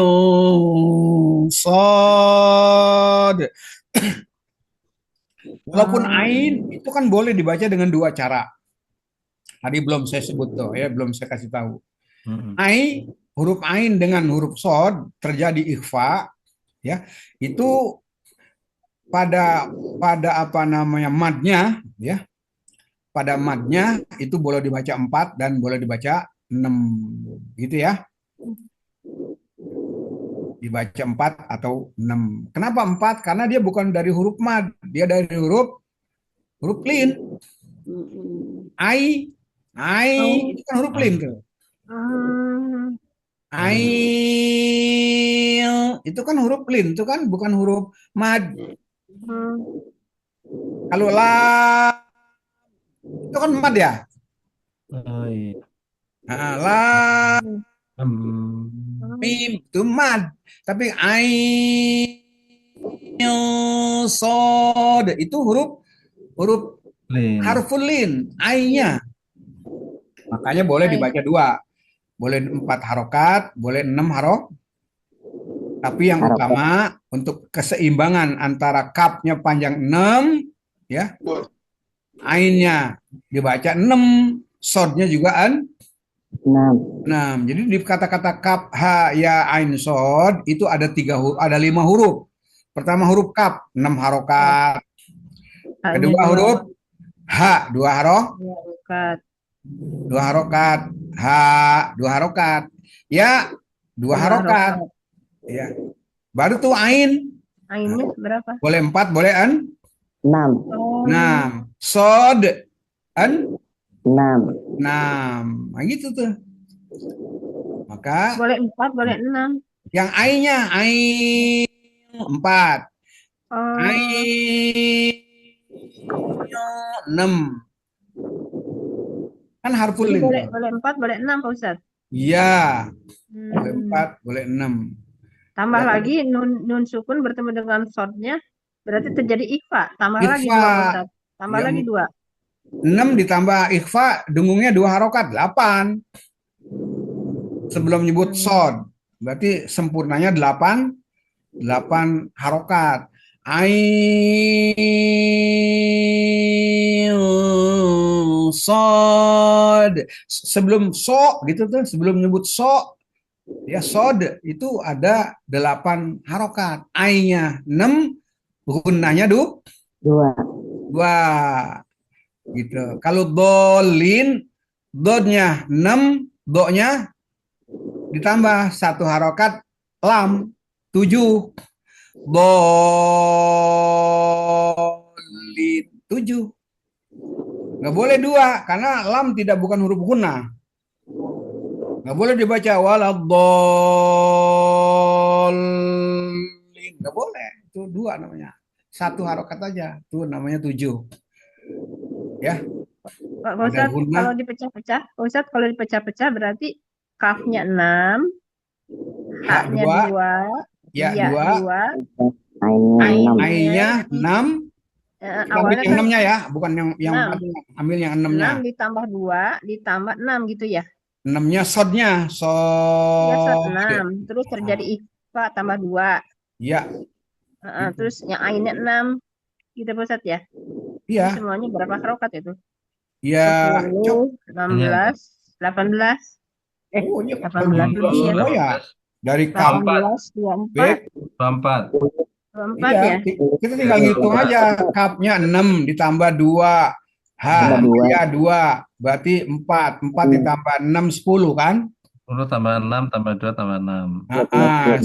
sod. Walaupun ain itu kan boleh dibaca dengan dua cara. Tadi belum saya sebut tuh, ya, belum saya kasih tahu. Huruf ain dengan huruf sod terjadi ikhfa, ya. Itu pada apa namanya madnya, ya. Pada madnya itu boleh dibaca 4 dan boleh dibaca 6, gitu ya. Dibaca 4 atau 6. Kenapa 4? Karena dia bukan dari huruf mad, dia dari huruf lin. Ai itu kan huruf lin tuh. Ai itu kan huruf lin, itu kan bukan huruf mad. Kalau la itu kan mad ya. Oh iya. La Hmm. mim itu mad, tapi ain sod itu huruf Lin. harful lin, ainnya. Makanya boleh dibaca 2. Boleh 4 harokat, boleh 6 harok. Tapi yang Harokat. utama untuk keseimbangan antara kapnya panjang 6, ya. Ainnya dibaca 6, sodnya juga 6. Jadi di kata-kata kaf ha ya ain sod itu ada 5 huruf. Pertama huruf kaf 6 harokat. Kedua huruf ha 2 harokat. 2 harokat. Ha 2 harokat. Ya 2 harokat. Ya. Baru tuh ain. Ainnya berapa? Boleh 4, boleh 6. 6. Sod 6. 6. Nah, gitu tuh. Maka Boleh 4, boleh 6. yang ainnya ain 4. Ain 6. Kan harful Jadi lin. boleh 4, boleh 6 Pak Ustadz. Iya. Boleh 4, boleh 6. Tambah Ya. lagi nun sukun bertemu dengan sodnya berarti terjadi ikhfa. Tambah lagi Ikhfa. 2 Pak Ustadz. Tambah Yang lagi 2. 6 ditambah ikhfa dengungnya 2 harokat 8. Sebelum nyebut sod. Berarti sempurnanya 8 harokat. Ain sod. Sebelum so gitu tuh, sebelum nyebut so, ya sod itu ada 8 harokat. Ainnya 6, gunnahnya 2. 2. Gitu. Kalau dolin, dodnya 6, do-nya ditambah 1 harokat lam 7. Dolin 7. Nggak boleh 2 karena lam tidak bukan huruf guna. Nggak boleh dibaca waladolin. Nggak boleh. Itu 2 namanya. 1 harokat aja. Itu namanya 7. Ya. Pak Ustadz, kalau dipecah-pecah, Pak Ustadz, kalau dipecah-pecah berarti kafnya 6, haknya 2, ya 2, Ainnya 6. ainnya 6. awalnya yang kan 6-nya ya, bukan yang 6. ambil yang 6-nya. 6 ditambah 2 ditambah 6 gitu ya. 6-nya sodnya, Ya, sod. 6. Terus terjadi ikhfa tambah 2. Iya, Terus yang ainnya 6. Gitu Pak Ustadz ya. iya, Jadi semuanya berapa harokat itu? iya. 10, 16, 18. Oh, iya, 18 lebih ya. Oh ya, dari kam 18, 24. 4. 24 iya, ya. kita tinggal ngitung aja. Kapnya 6 ditambah 2. H, ya 2. Berarti 4. 4 ditambah 6, 10 kan? 10 tambah 6 tambah 2 tambah 6.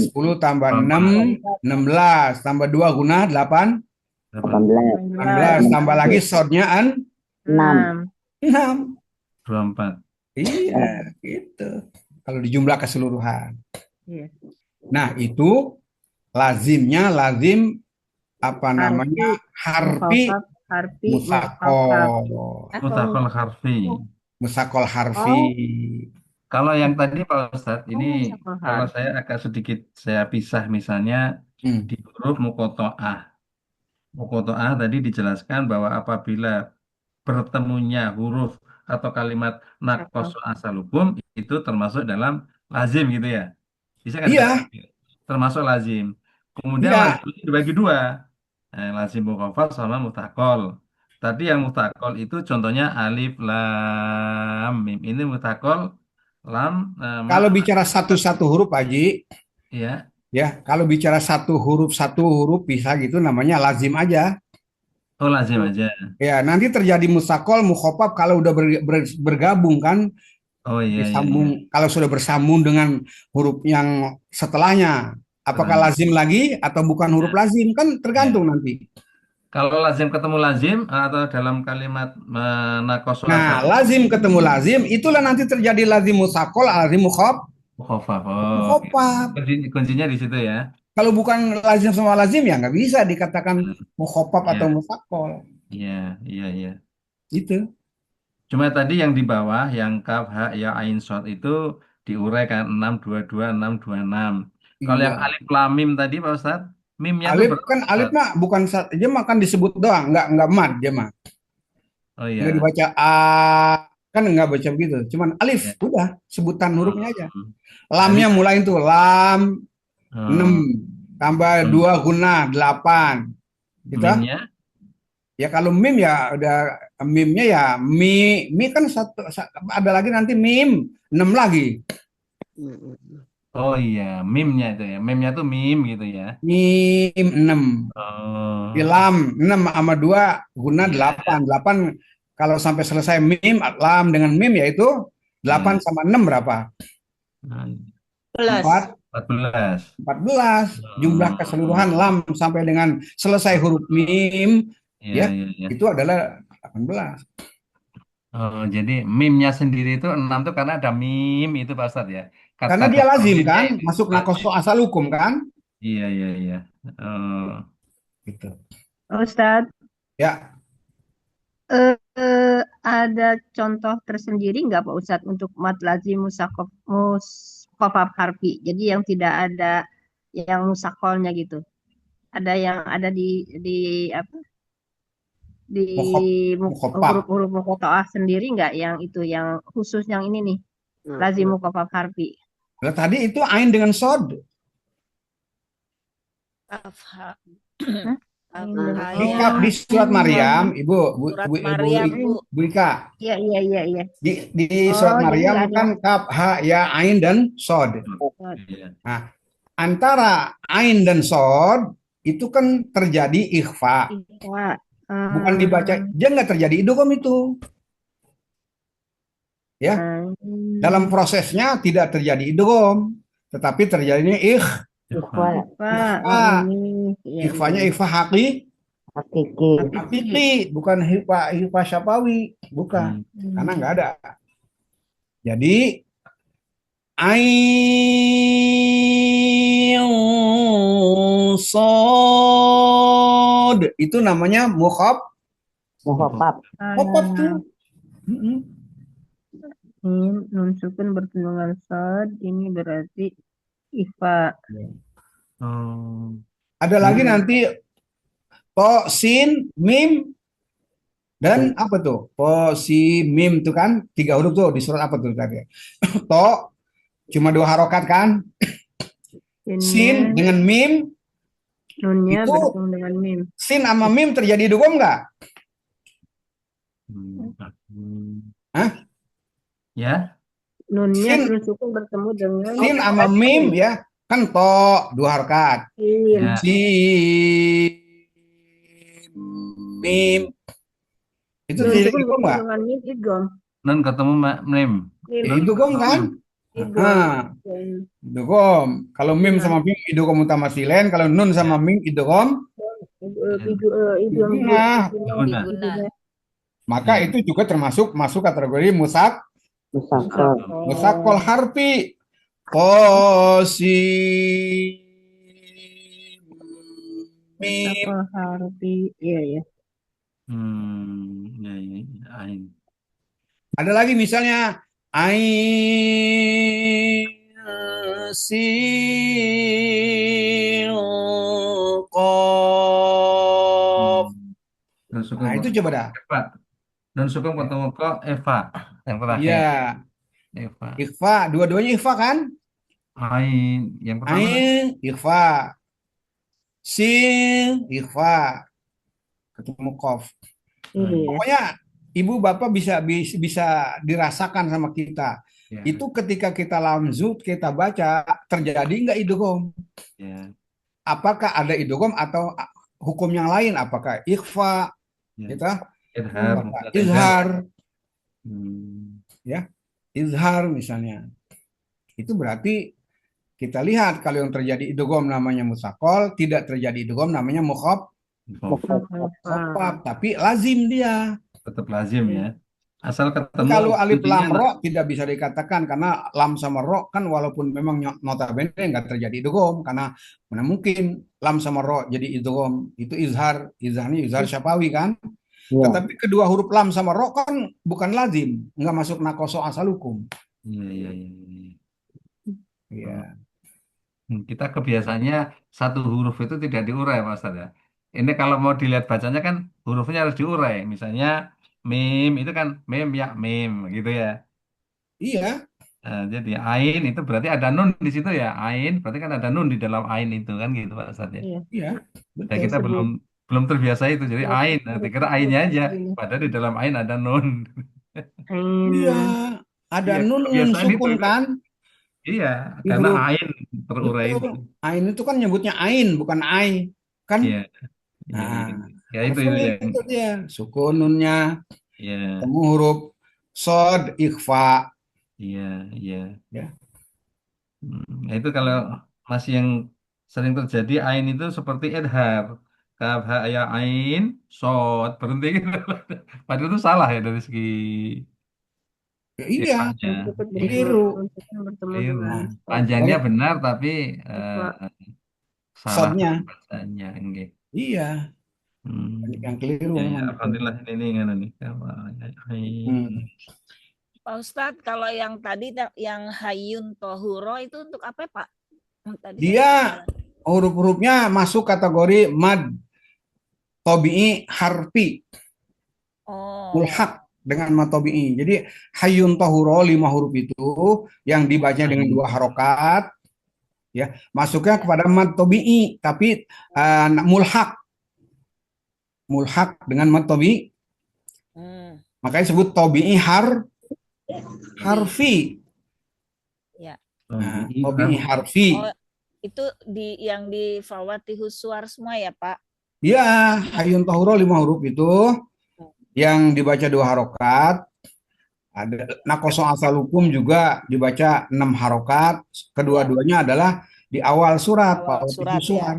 10 tambah 6, 16. Tambah 2 guna 8. 18 tambah lagi sodnya 6. 6. 24. Iya, gitu. Kalau dijumlah keseluruhan. Iya. Nah, itu lazimnya lazim apa namanya? Harfi musakol. Mutakol harfi. Musakol harfi. Kalau yang tadi Pak Ustadz, ini Musakol kalau harfi. saya agak sedikit saya pisah misalnya Hmm. di huruf muqoto'ah. Muqoto'ah tadi dijelaskan bahwa apabila bertemunya huruf atau kalimat nakoso asal hukum itu termasuk dalam lazim gitu ya. Bisa nggak Iya, dikatakan? Termasuk lazim. Kemudian lazim iya. itu dibagi dua. Lazim mukhafaf sama mutakol. Tadi yang mutakol itu contohnya alif lam mim. Ini mutakol lam mak Kalau bicara satu-satu huruf, Haji, ya. ya, kalau bicara satu huruf bisa gitu namanya lazim aja. Oh lazim aja. Ya, nanti terjadi musakol, mukhofaf kalau udah bergabung kan, Oh iya iya iya. disambung. Kalau sudah bersambung dengan huruf yang setelahnya, apakah Setelahnya. lazim lagi atau bukan huruf Ya, lazim kan tergantung ya. nanti. Kalau lazim ketemu lazim atau dalam kalimat nakosu asal Nah, lazim ketemu lazim, itulah nanti terjadi lazim musakol, lazim mukhafaf. Oh, oke. mukhofaf. Kuncinya di situ ya. Kalau bukan lazim sama lazim ya nggak bisa dikatakan mukhofaf atau Iya, musakol. iya, iya, iya. Itu. Cuma tadi yang di bawah, yang kaf, ha, ya, ain, shad itu diuraikan 622, 626. Kalau yang Iya. alif, lam, mim tadi Pak Ustadz, mimnya tuh Alif berapa kan Pak alif Ustadz? mah bukan dia mah kan disebut doang, nggak mat dia mah. Oh Nggak iya, dibaca a, kan nggak baca begitu. Cuman alif ya. udah sebutan hurufnya aja. Hmm. Lamnya Alif, mulai itu lam 6 oh, tambah hmm. 2 guna 8 gitu. Mimnya, Ya kalau mim ya udah mimnya ya mi kan ada lagi nanti mim 6 lagi. oh iya, mimnya itu ya. Mimnya tuh mim gitu ya. Mim 6. Oh, Lam 6 sama 2 guna iya, 8. 8 kalau sampai selesai mim, lam dengan mim yaitu 8 iya. sama 6 berapa? Nah, 4, 11. 14. 14. Jumlah keseluruhan Hmm. lam sampai dengan selesai huruf mim Iya, ya iya, iya. itu adalah 18. Oh, jadi mimnya sendiri itu 6 tuh karena ada mim itu Pak Ustadz ya. Kata Karena dia dasar lazim mimnya kan, itu masuk nakoso lazim. asal hukum kan? Iya, iya, iya. Oh, Gitu. Ustadz, Ya, ada contoh tersendiri nggak Pak Ustadz untuk mad lazim muskofaf harfi? Jadi yang tidak ada yang musakolnya gitu. Ada yang ada di apa? Di mukhofaf. huruf-huruf muqatta'ah sendiri nggak yang itu yang khusus yang ini nih lazim muskofaf harfi. Nah, tadi itu ain dengan sod. Afha. Hah? Afhaya. Di surat Maryam, Ibu, Surat Maryam, Bu. Bu Ika, Iya, iya, iya, iya. di surat Oh, jadi Maryam nggak ada. kan kaf, ha, ya, ain dan sod. iya. Nah, antara ain dan sod itu kan terjadi ikhfa, Iya. bukan dibaca, dia nggak terjadi idgham itu, ya. Dalam prosesnya tidak terjadi idgham, tetapi terjadinya Ikhfa. Oh, ini. Iya, iya, ikhfanya iya. ikhfa Hakiki. hakiki, bukan ikhfa syafawi, bukan, karena nggak ada. Jadi ain sod itu namanya Mukhafaf. mukhafaf tuh. Mm-mm. Nun sukun bertemu dengan sod, ini berarti ifa. Oh, Ada lagi nanti to sin mim dan apa tuh? To si mim tuh kan 3 huruf tuh di surat apa tuh tadi? To cuma 2 harokat kan? Sin Sinnya, dengan mim nunnya itu bertemu dengan mim. sin sama mim terjadi idgham nggak? hmm. Hah? Ya, Nunnya Sin nun sukun bertemu dengan sin sama mim ya kan to 2 harokat. sin. ya. Sin mim itu Nun terjadi sukun idgham bertemu nggak? dengan mim idgham. Nun ketemu mim. Mim Nun Idgham ketemu kan? mim. idgham. Nah, idgham. Kalau mim sama mim idgham mutamasilen, kalau nun sama mim idgham Idgham nah, Diguna. maka Ya. itu juga termasuk masuk kategori Musakol. musakol harfi. Qasim mim. Musakol harfi. Iya, ya. Ya, ya, ya. Ain. Ada lagi misalnya Ain sin qaf. Hmm. Dan sukun Nah, itu ketemu coba dah. Eva. Dan sukun ketemu kok Eva. Yang Iya, terakhir. Eva. ikhfa, dua-duanya ikhfa kan? Ain. Yang pertama. Ain, ikhfa. Sin, ikhfa. Ketemu qaf. Iya. Pokoknya ibu bapak bisa dirasakan sama kita. Ya. Itu ketika kita lamzut, kita baca, terjadi nggak idgham? Ya. Apakah ada idgham atau hukum yang lain? Apakah ikhfa, Ya. kita, Idhar. apakah Ada idhar. izhar, Hmm. ya, izhar misalnya. Itu berarti kita lihat kalau yang terjadi idgham namanya musakol, tidak terjadi idgham namanya Khaf. mukhafaf, tapi lazim dia. Tetap lazim ya. Asal ketemu Kalau alif kuncinya lam ro tidak bisa dikatakan karena lam sama ro kan walaupun memang notabene nggak terjadi idgham karena mana mungkin lam sama ro jadi idgham itu izharnya izhar syafawi kan. Iya. Tetapi kedua huruf lam sama ro kan bukan lazim, nggak masuk nakoso asalukum. Iya, iya, iya, iya. Iya. Kita kebiasaannya satu huruf itu tidak diurai, Mas Ustaz ya. Ini kalau mau dilihat bacanya kan hurufnya harus diurai. Misalnya mim itu kan mim ya mim gitu ya. Iya, Jadi ain itu berarti ada nun di situ ya. Ain berarti kan ada nun di dalam ain itu kan gitu Pak Ustaz ya. Iya. iya, Ya betul. kita belum belum terbiasa itu. Jadi ain, nah, dikira ainnya aja. Padahal di dalam ain ada nun. Iya, Ain. ada Iya, nun kebiasaan itu. sukun kan Iya, di karena huruf. ain terurai Betul. itu. Ain itu kan nyebutnya ain bukan ai kan. Iya, iya, Nah, iya. Ya itu harusnya yang itu dia sukun nunnya ya, ketemu huruf sod ikhfa iya, iya. ya. Nah, itu kalau masih yang sering terjadi ain itu seperti idhar. Kaf ha ya ain sod berhenti gitu. Padahal itu salah ya dari segi Ya, iya, irfanya. Untuk Iya, bertemu, keliru. untuk bertemu keliru. dengan Nah, Panjangnya banyak benar tapi Ikhfa. salah sodnya. bacanya. Enggak. Iya, banyak Hmm. yang keliru Ya, ya, memang betul. alhamdulillah ini kan ini. Kaf ha ya ain. Hmm. Pak Ustadz, kalau yang tadi yang Hayun Tohuro itu untuk apa Pak? Yang tadi saya Dia ketinggalan. huruf-hurufnya masuk kategori mad tobi'i harfi Oh, mulhak dengan mad tobi'i. Jadi hayun tohuro 5 huruf itu yang dibaca dengan 2 harokat ya masuknya ya. kepada mad tobi'i tapi mulhak dengan mad tobi'i. Hmm, Makanya disebut tobi'i Tobi. harfi. Ya. Nah, Tobi'i tobi'i harf. harfi. Oh, itu yang di Fawatihus Suwar semua ya Pak? Ya, hayun tohuro 5 huruf itu yang dibaca 2 harokat. Ada nakoso asal hukum juga dibaca 6 harokat. Ya, Kedua-duanya adalah di awal surat, awal Pak surat ya. Suar.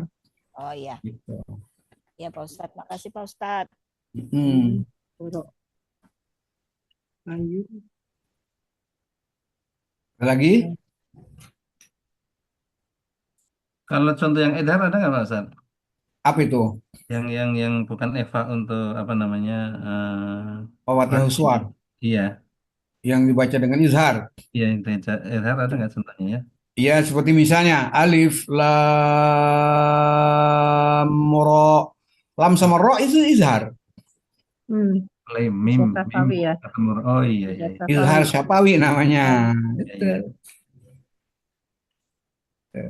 Oh iya, Gitu. ya Pak Ustadz. Makasih Pak Ustadz. Hmm. Ayu. Ada lagi? Kalau contoh yang edar ada nggak Pak Ustaz? Apa itu? Yang bukan Eva untuk apa namanya? Fawatihus Suar Iya, yang dibaca dengan izhar. iya yang edar ada nggak contohnya ya? Ya, seperti misalnya alif lam ro. Lam sama ro itu izhar. Hmm. Mulai mim, Bisa mim, sawi ya. ketemu. Oh iya, iya, Bisa iya, Izhar sawi. syafawi namanya. iya, iya. Itu.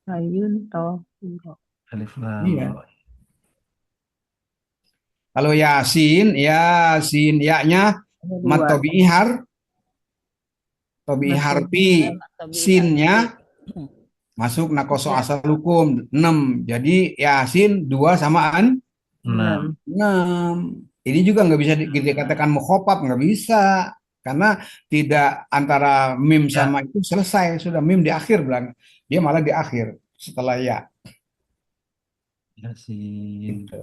Ayun Tohuro. Alif lam Iya. ra. Kalau yasin ya-nya Ada mat 2. tobi'i tobi'i Matu. harfi. Tobi Sinnya harfi. masuk nakoso Ya. asal hukum 6. Jadi yasin 2 samaan 6. 6. Ini juga nggak bisa kita katakan mukhofaf, nggak bisa. Karena tidak antara mim Ya, sama itu selesai. Sudah mim di akhir bilang. Dia malah di akhir setelah ya. Yasin. Gitu.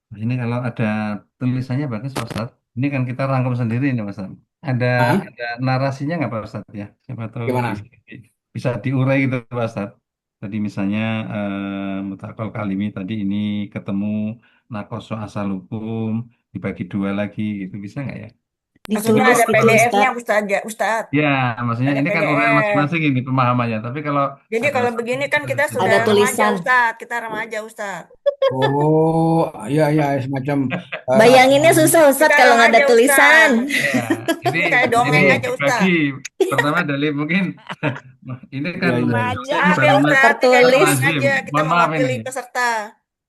Nah, ini kalau ada tulisannya bagus Pak Ustaz. Ini kan kita rangkum sendiri nih Pak Ustaz. Ada Hah? ada narasinya nggak Pak Ustaz ya? Siapa tahu Gimana? bisa, bisa diurai gitu Pak Ustaz. Tadi misalnya mutakal kalimi tadi ini ketemu nakoso asal hukum dibagi dua lagi gitu bisa nggak ya? Maksudnya Ditulis ada gitu PDF-nya Ustaz. Ustadz ya, Ustadz. Ya, maksudnya Ada ini kan uraian PDF. masing-masing ini pemahamannya. Tapi kalau Jadi ada kalau satu begini kan kita sudah Ada remaja tulisan. Ustadz. Kita remaja Ustadz. Oh, iya iya semacam Bayanginnya susah Ustaz Kita kalau nggak ada remaja tulisan. Ustadz. ya, Ini kayak ini dongeng aja dibagi Ustadz. pertama dari mungkin ini iya kan iya Remaja. ini Maaf ya baru Ustadz, ini kayak baru Tertulis. dongeng lazim. aja. Kita Mohon maaf ini. mewakili peserta.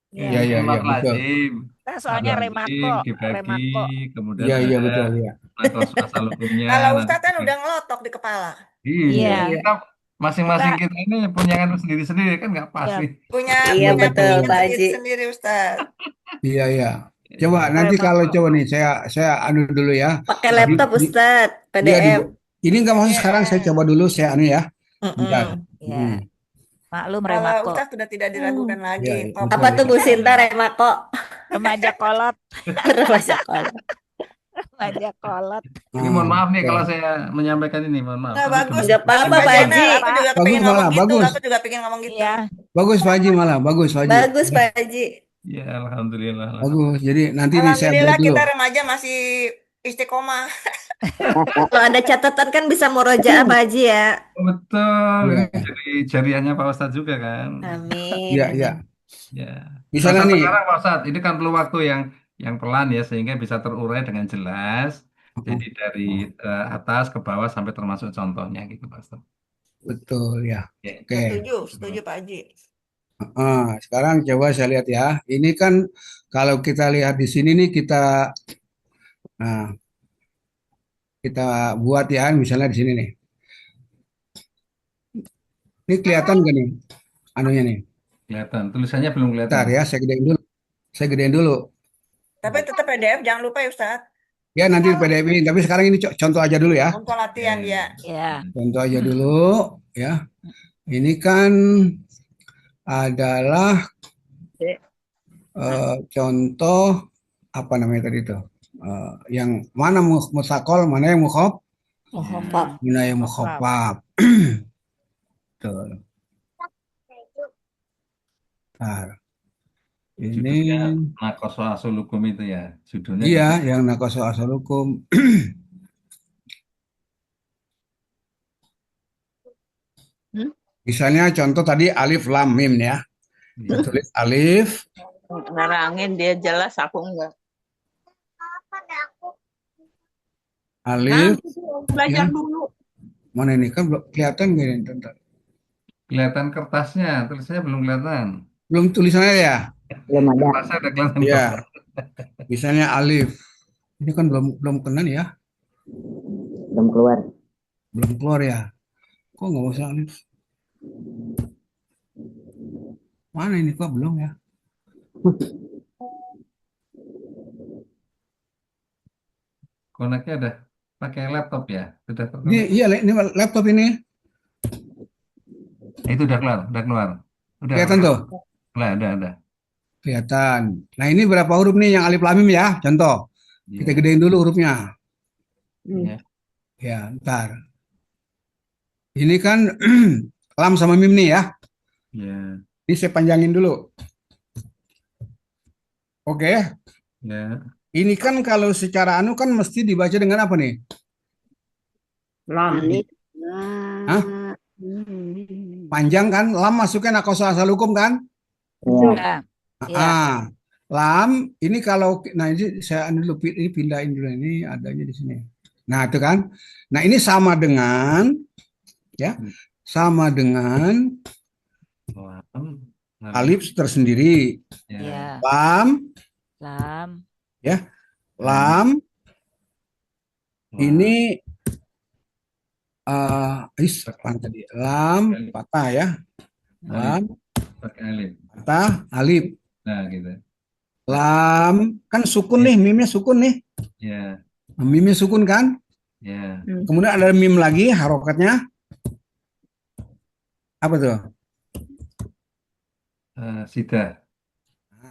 Ya. iya iya Ini iya betul. lazim. Kita soalnya Lazim remako, dibagi, remako. kemudian Iya iya ada betul ya. nakos asal hukumnya Kalau nanti. Ustadz kan udah ngelotok di kepala. Iya, Iya. kita masing-masing Kita kita ini punya kan sendiri-sendiri kan nggak pas ya nih. Punya Iya punya betul pengingat Pak Haji. sendiri-sendiri Ustadz. Iya iya. Ya, Coba nanti kalau remako. coba nih saya anu dulu ya. Pakai Di, laptop di, Ustaz, iya PDF. ini nggak masuk sekarang saya PDF. coba dulu saya anu ya. Bentar. Mm-mm. Ya, Hmm. maklum Kalau remako. Ustadz sudah tidak diragukan Iya lagi. iya Pokoknya Apa betul tuh Bu ya. Sinta Remako? Remaja kolot, Remaja kolot. remaja kolot. Ini mohon maaf nih Oke. kalau saya menyampaikan ini, mohon maaf. nggak Tapi bagus. Nggak Bagus apa-apa Pak Pak Jainal. Haji. Aku juga Bagus pengen ngomong malah gitu. bagus. Aku juga pengen ngomong gitu. Iya, Bagus Pak Haji malah bagus Pak Haji. Bagus Pak Haji. ya alhamdulillah. Bagus. Jadi nanti nih saya buat Alhamdulillah dulu. kita remaja masih istiqomah. Kalau ada catatan kan bisa murojaah Pak Haji ya. Betul, Iya ini jadi jariahnya Pak Ustadz juga kan. Amin. iya iya. Amin. Ya. Misalnya Sampai nih. sekarang Pak Ustadz, ini kan perlu waktu yang pelan ya sehingga bisa terurai dengan jelas. Jadi dari atas ke bawah sampai termasuk contohnya gitu Pak Ustadz. Betul ya. Ya. Oke. Setuju Pak Haji. Sekarang coba saya lihat ya. Ini kan kalau kita lihat di sini nih nah, kita buat ya misalnya di sini nih. Ini kelihatan gak nih anunya nih? Kelihatan, tulisannya belum kelihatan. Bentar ya, saya gedein dulu. Saya gedein dulu. Tapi tetap PDF jangan lupa ya Ustadz. Ya nanti di PDF ini, tapi sekarang ini contoh aja dulu ya. Untuk latihan dia. ya. Contoh aja dulu ya. Ini kan adalah contoh apa namanya tadi itu? Yang mana musakol, mana yang mukhaf, Mukhafaf. mana yang mukhafaf. Betul. Nah, Judulnya ini Nakoso Asul Hukum itu ya. Judulnya iya yang nakoso asal hukum. Misalnya contoh tadi alif lam mim ya. gitu. Tulis alif, Nerangin dia jelas, aku enggak. alif, Belajar ya. dulu. Mana ini kan belum kelihatan gini, bentar. Kelihatan kertasnya, tulisannya belum kelihatan. Belum tulisannya ya. Belum ada. Kertasnya udah kelihatan. Iya. Misalnya alif. Ini kan belum kena ya. Belum keluar. Belum keluar ya. Kok nggak usah alif? Mana ini kok belum ya? Koneknya udah pakai laptop ya? Sudah Ini terkonek? iya ini laptop ini. Itu udah keluar, udah keluar. Udah, Kelihatan tuh. udah. Kelihatan. Nah, ini berapa huruf nih yang alif lam mim ya? Contoh. Kita Iya. gedein dulu hurufnya. Iya. Ya, ntar. Ini kan lam sama mim nih ya. Iya. Ini saya panjangin dulu. Oke. Ya. Ini kan kalau secara anu kan mesti dibaca dengan apa nih? Lam. Hah? Panjang kan? Lam masuknya nakoso asal hukum kan? Ya. Lam ini kalau nah ini saya anu dulu ini pindahin dulu ini adanya di sini. Nah, itu kan. Nah, ini sama dengan ya, sama dengan Lam. alif tersendiri. Ya. Ya. Lam, Lam. lam Lam. ini apaan tadi? Lam patah ya. Lam Pakai alif. patah alif. Nah, gitu. Lam kan sukun nih, mimnya sukun nih. Ya. Mimnya sukun kan? Ya. Kemudian ada mim lagi harokatnya. Apa tuh? Sida.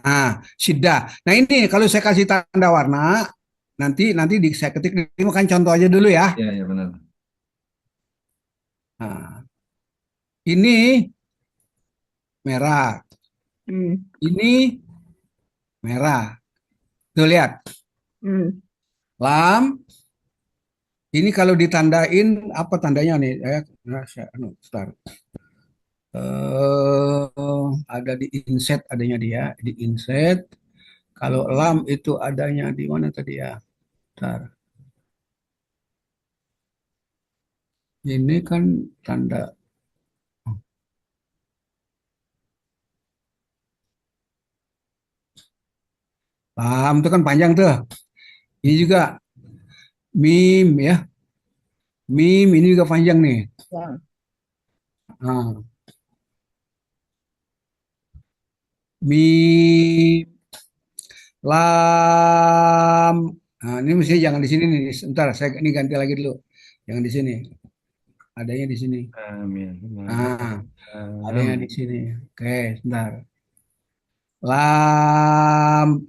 Nah, syiddah. Nah, ini kalau saya kasih tanda warna, nanti saya ketik ini makan contoh aja dulu ya. Ya, ya benar. Nah, ini merah. Hmm. Ini merah. Tuh lihat. Hmm. Lam. Ini kalau ditandain apa tandanya nih? Bentar. Ada di inset adanya dia di inset. Kalau lam itu adanya di mana tadi ya? Bentar. Ini kan tanda lam itu kan panjang tuh. Ini juga mim ya. Mim ini juga panjang nih. Ya. Nah, mim lam. Nah, ini mesti jangan di sini nih. Sebentar, saya ini ganti lagi dulu. Jangan di sini. Adanya di sini. Amin. Nah, adanya di sini. Oke, sebentar. Lam.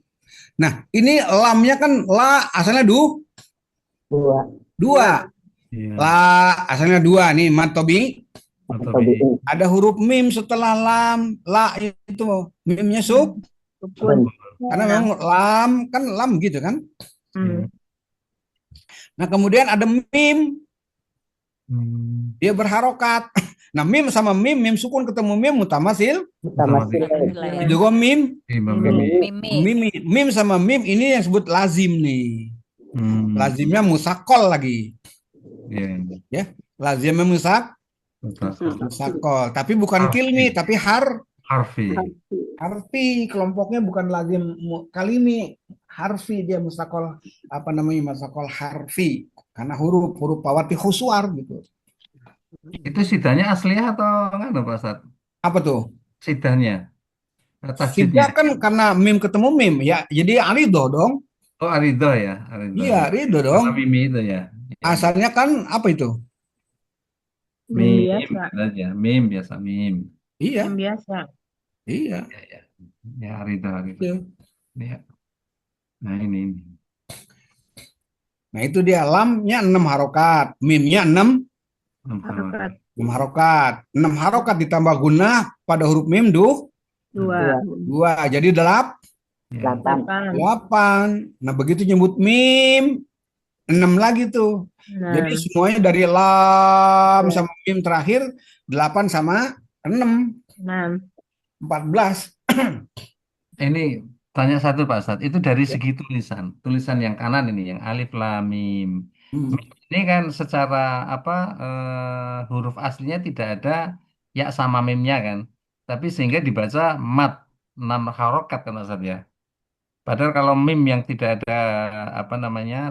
Nah, ini lamnya kan la asalnya Dua. dua. Iya. La asalnya dua nih, mat tobi. Atau Atau bi. bi. Ada huruf mim setelah lam. La itu mimnya Sukun. karena memang lam kan lam gitu kan. Hmm. Nah, kemudian ada mim, Hmm. dia berharokat. Nah, mim sama mim sukun ketemu mim mutamasil. Mutamasil. Itu juga mim. Imam. Mimi. Mim sama mim ini yang disebut lazim nih. Hmm. Lazimnya musakol lagi. Iya. Ya, lazimnya musakol. Tapi bukan kilmi, tapi Harfi. harfi. Kelompoknya bukan lazim kalimi. Harfi dia musakol musakol harfi. Karena huruf pawati huswar gitu. Itu sidahnya asliah atau enggak Pak Ustadz? Apa tuh? Sidahnya, Sidah tasjidnya. kan karena mim ketemu mim ya, jadi arido dong. Oh, Arido ya, Arido. Iya, arido Sama dong. Mimi itu ya. Asalnya kan apa itu? Mim Mim biasa. aja, mim biasa, mim. Iya, Mim biasa. iya. Ya, ya. Ya, Arido. Iya. Ya. Nah, ini. Nah itu dia lamnya 6 harokat, mimnya 6 Harokat. harokat. 6 harokat ditambah gunah pada huruf mim Dua. 2. Jadi Ya. 8. 8. Nah begitu nyebut mim 6 lagi tuh. Nah. Jadi semuanya dari lam sama mim terakhir 8 sama 6. 6. 14. Ini tanya satu Pak Ustadz, itu dari Ya. segi tulisan yang kanan ini, yang alif lam mim. Hmm. Ini kan secara huruf aslinya tidak ada ya sama mimnya kan, tapi sehingga dibaca mat 6 harokat kan Ustadz ya. Padahal kalau mim yang tidak ada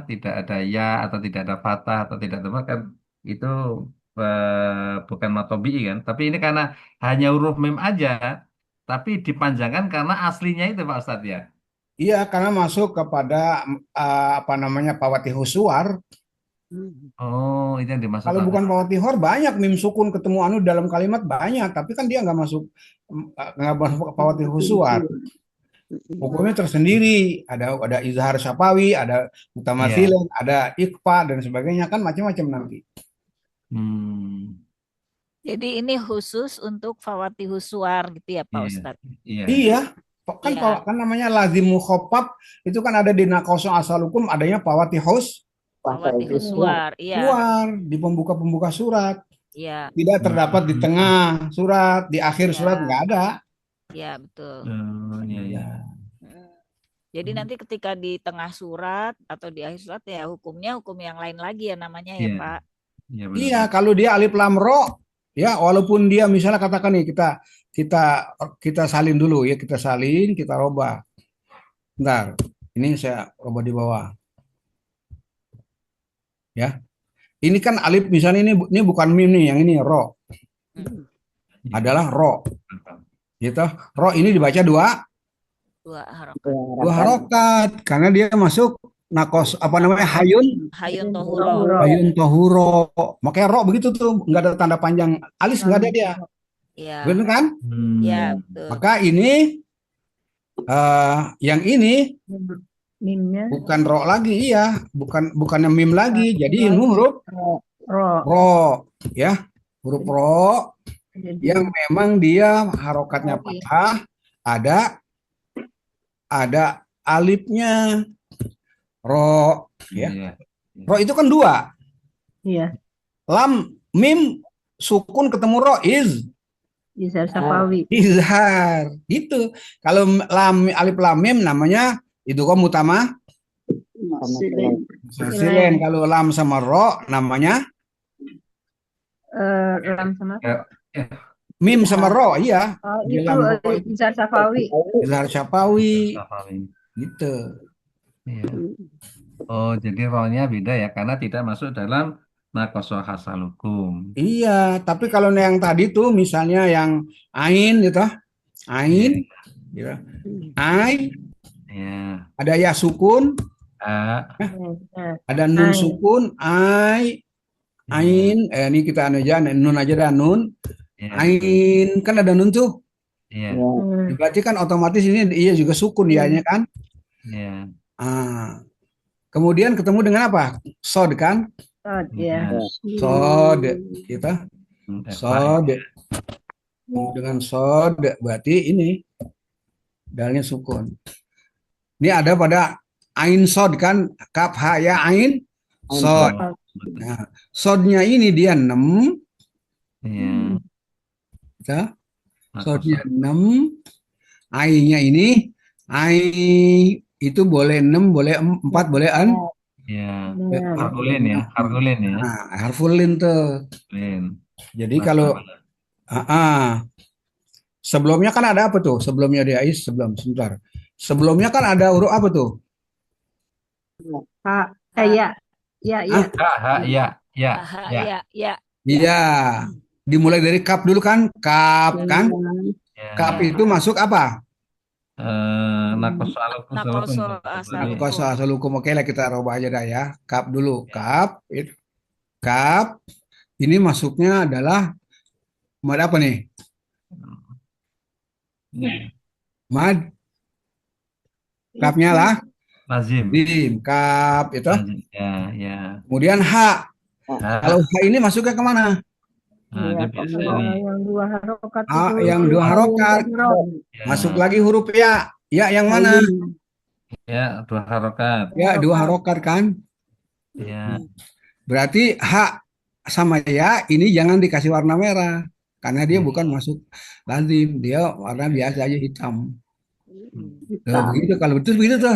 tidak ada ya atau tidak ada fathah atau tidak ada apa kan itu bukan matobi kan. Tapi ini karena hanya huruf mim aja, tapi dipanjangkan karena aslinya itu Pak Ustadz ya. Iya, karena masuk kepada pawati huswar. Oh, itu yang Kalau dimasukkan. bukan pawati hor banyak mim sukun ketemu anu dalam kalimat banyak, tapi kan dia nggak masuk pawati huswar. Hukumnya tersendiri, ada izhar syafawi, ada mutamatsilan, ada ikhfa dan sebagainya kan macam-macam nanti. Jadi ini khusus untuk fawati huswar gitu ya Pak Ustadz? Iya, kan namanya lazim mukhaffaf itu kan ada di naqasul asal hukum adanya pawati huswar, iya. Keluar di pembuka surat. Iya. Tidak terdapat di tengah surat, di akhir Iya. surat nggak ada. Iya, betul. Iya. Jadi nanti ketika di tengah surat atau di akhir surat ya hukumnya hukum yang lain lagi ya namanya ya Pak. Iya, kalau dia alif lam ro, ya walaupun dia misalnya katakan nih kita salin dulu ya, kita robah. Bentar, ini saya robah di bawah. Ya. Ini kan alif misalnya ini bukan mim nih, yang ini ro. Adalah ro. Gitu. Ro ini dibaca dua harokat karena dia masuk hayun tohuro. Makanya ro begitu tuh, nggak ada tanda panjang alis, nggak ada dia. Iya. Benar kan? Iya, betul. Maka ini yang ini mimnya bukan ro lagi, iya, bukannya mim lagi. Jadi ini huruf ro, ya, huruf ro. yang memang dia harokatnya Oke. fathah, ada alifnya, ro, ya. Iya. Ro itu kan dua, Iya. lam, mim, sukun ketemu ro, Izhar Safawi. izhar, gitu. Kalau alif lam mim namanya itu kok mutama silen. Kalau lam sama ro namanya Lam sama. Ya, ya. mim sama ro, iya. Oh, Di itu lam ro Izhar Safawi. izhar syafawi, Safawi. gitu. Iya. Oh, jadi rohnya beda ya, karena tidak masuk dalam nakosoh hasalukum. Iya, tapi kalau yang tadi tuh misalnya yang ain gitu, ain, gitu. Ai, Iya. ada ya sukun, A, ada nun Ai. sukun, ain, ini kita anu aja, nun aja dah nun, iya, ain, kan ada nun tuh. iya, Berarti kan otomatis ini iya juga sukun ya kan? iya, Ah, kemudian ketemu dengan apa? Sod kan? Sod, iya. ya. Sod, kita Sod. sod. Ketemu dengan sod, berarti ini dalnya sukun. Ini ada pada ain sod kan? Kaf ha ya ain sod. Nah, sodnya ini dia 6, Iya. ya. Nakosoh. Sodnya 6, ai-nya ini ai itu boleh 6, boleh 4, boleh an. Iya. Hargulin ya, hargulin ya. Nah, harful lin tuh. Lin. Jadi kalau sebelumnya kan ada apa tuh? Sebelumnya dia sebentar. Sebelumnya kan ada huruf apa tuh? Ha, ya. Ya, ya. Ya, ya, Aha, ya. ya, ya. Iya. Dimulai dari kap dulu kan? Kap kan? Ya. Kap itu masuk apa? Nakosoh alukum. Nakosoh Nakosoh asalukum. asalukum. Oke lah kita rubah aja dah ya. Kap dulu. Kap. Kap. Ini masuknya adalah mad apa nih? Mad. Kapnya lah. Lazim. Dim. Kap itu. Lazim. Ya, ya. Kemudian H. Ah, Kalau H ini masuknya kemana? nah, dia biasa ini. Yang dua harokat Ah, itu. yang dua harokat. Ya. Masuk lagi huruf ya. Ya yang mana? Ya, dua harokat. Ya dua harokat kan. Ya. Berarti H sama ya ini jangan dikasih warna merah. Karena dia bukan masuk lazim. Dia warna biasa aja hitam. Tuh, begitu kalau betul begitu tuh.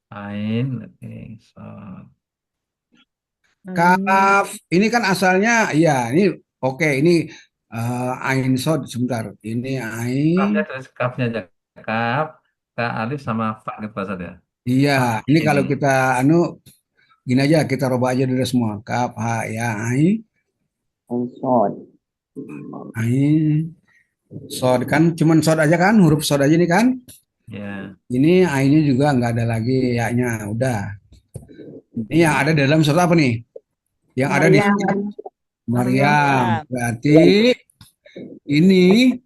Ain, oke, so. Kaf ini kan asalnya ya ini oke ini ain sod sebentar. Ini ain. Kapnya terus kapnya aja. Kap, ka alif sama fa gitu Pak Ustadz ya. Iya, ini kalau Ini. kita gini aja kita rubah aja dulu semua. Kaf ha ya ain. Ain sod kan cuman sod aja kan huruf sod aja nih kan. Ya. Ini ainnya juga nggak ada lagi ya-nya udah. Ini yang ada dalam surat apa nih? Yang ada di surat Maryam. Berarti ini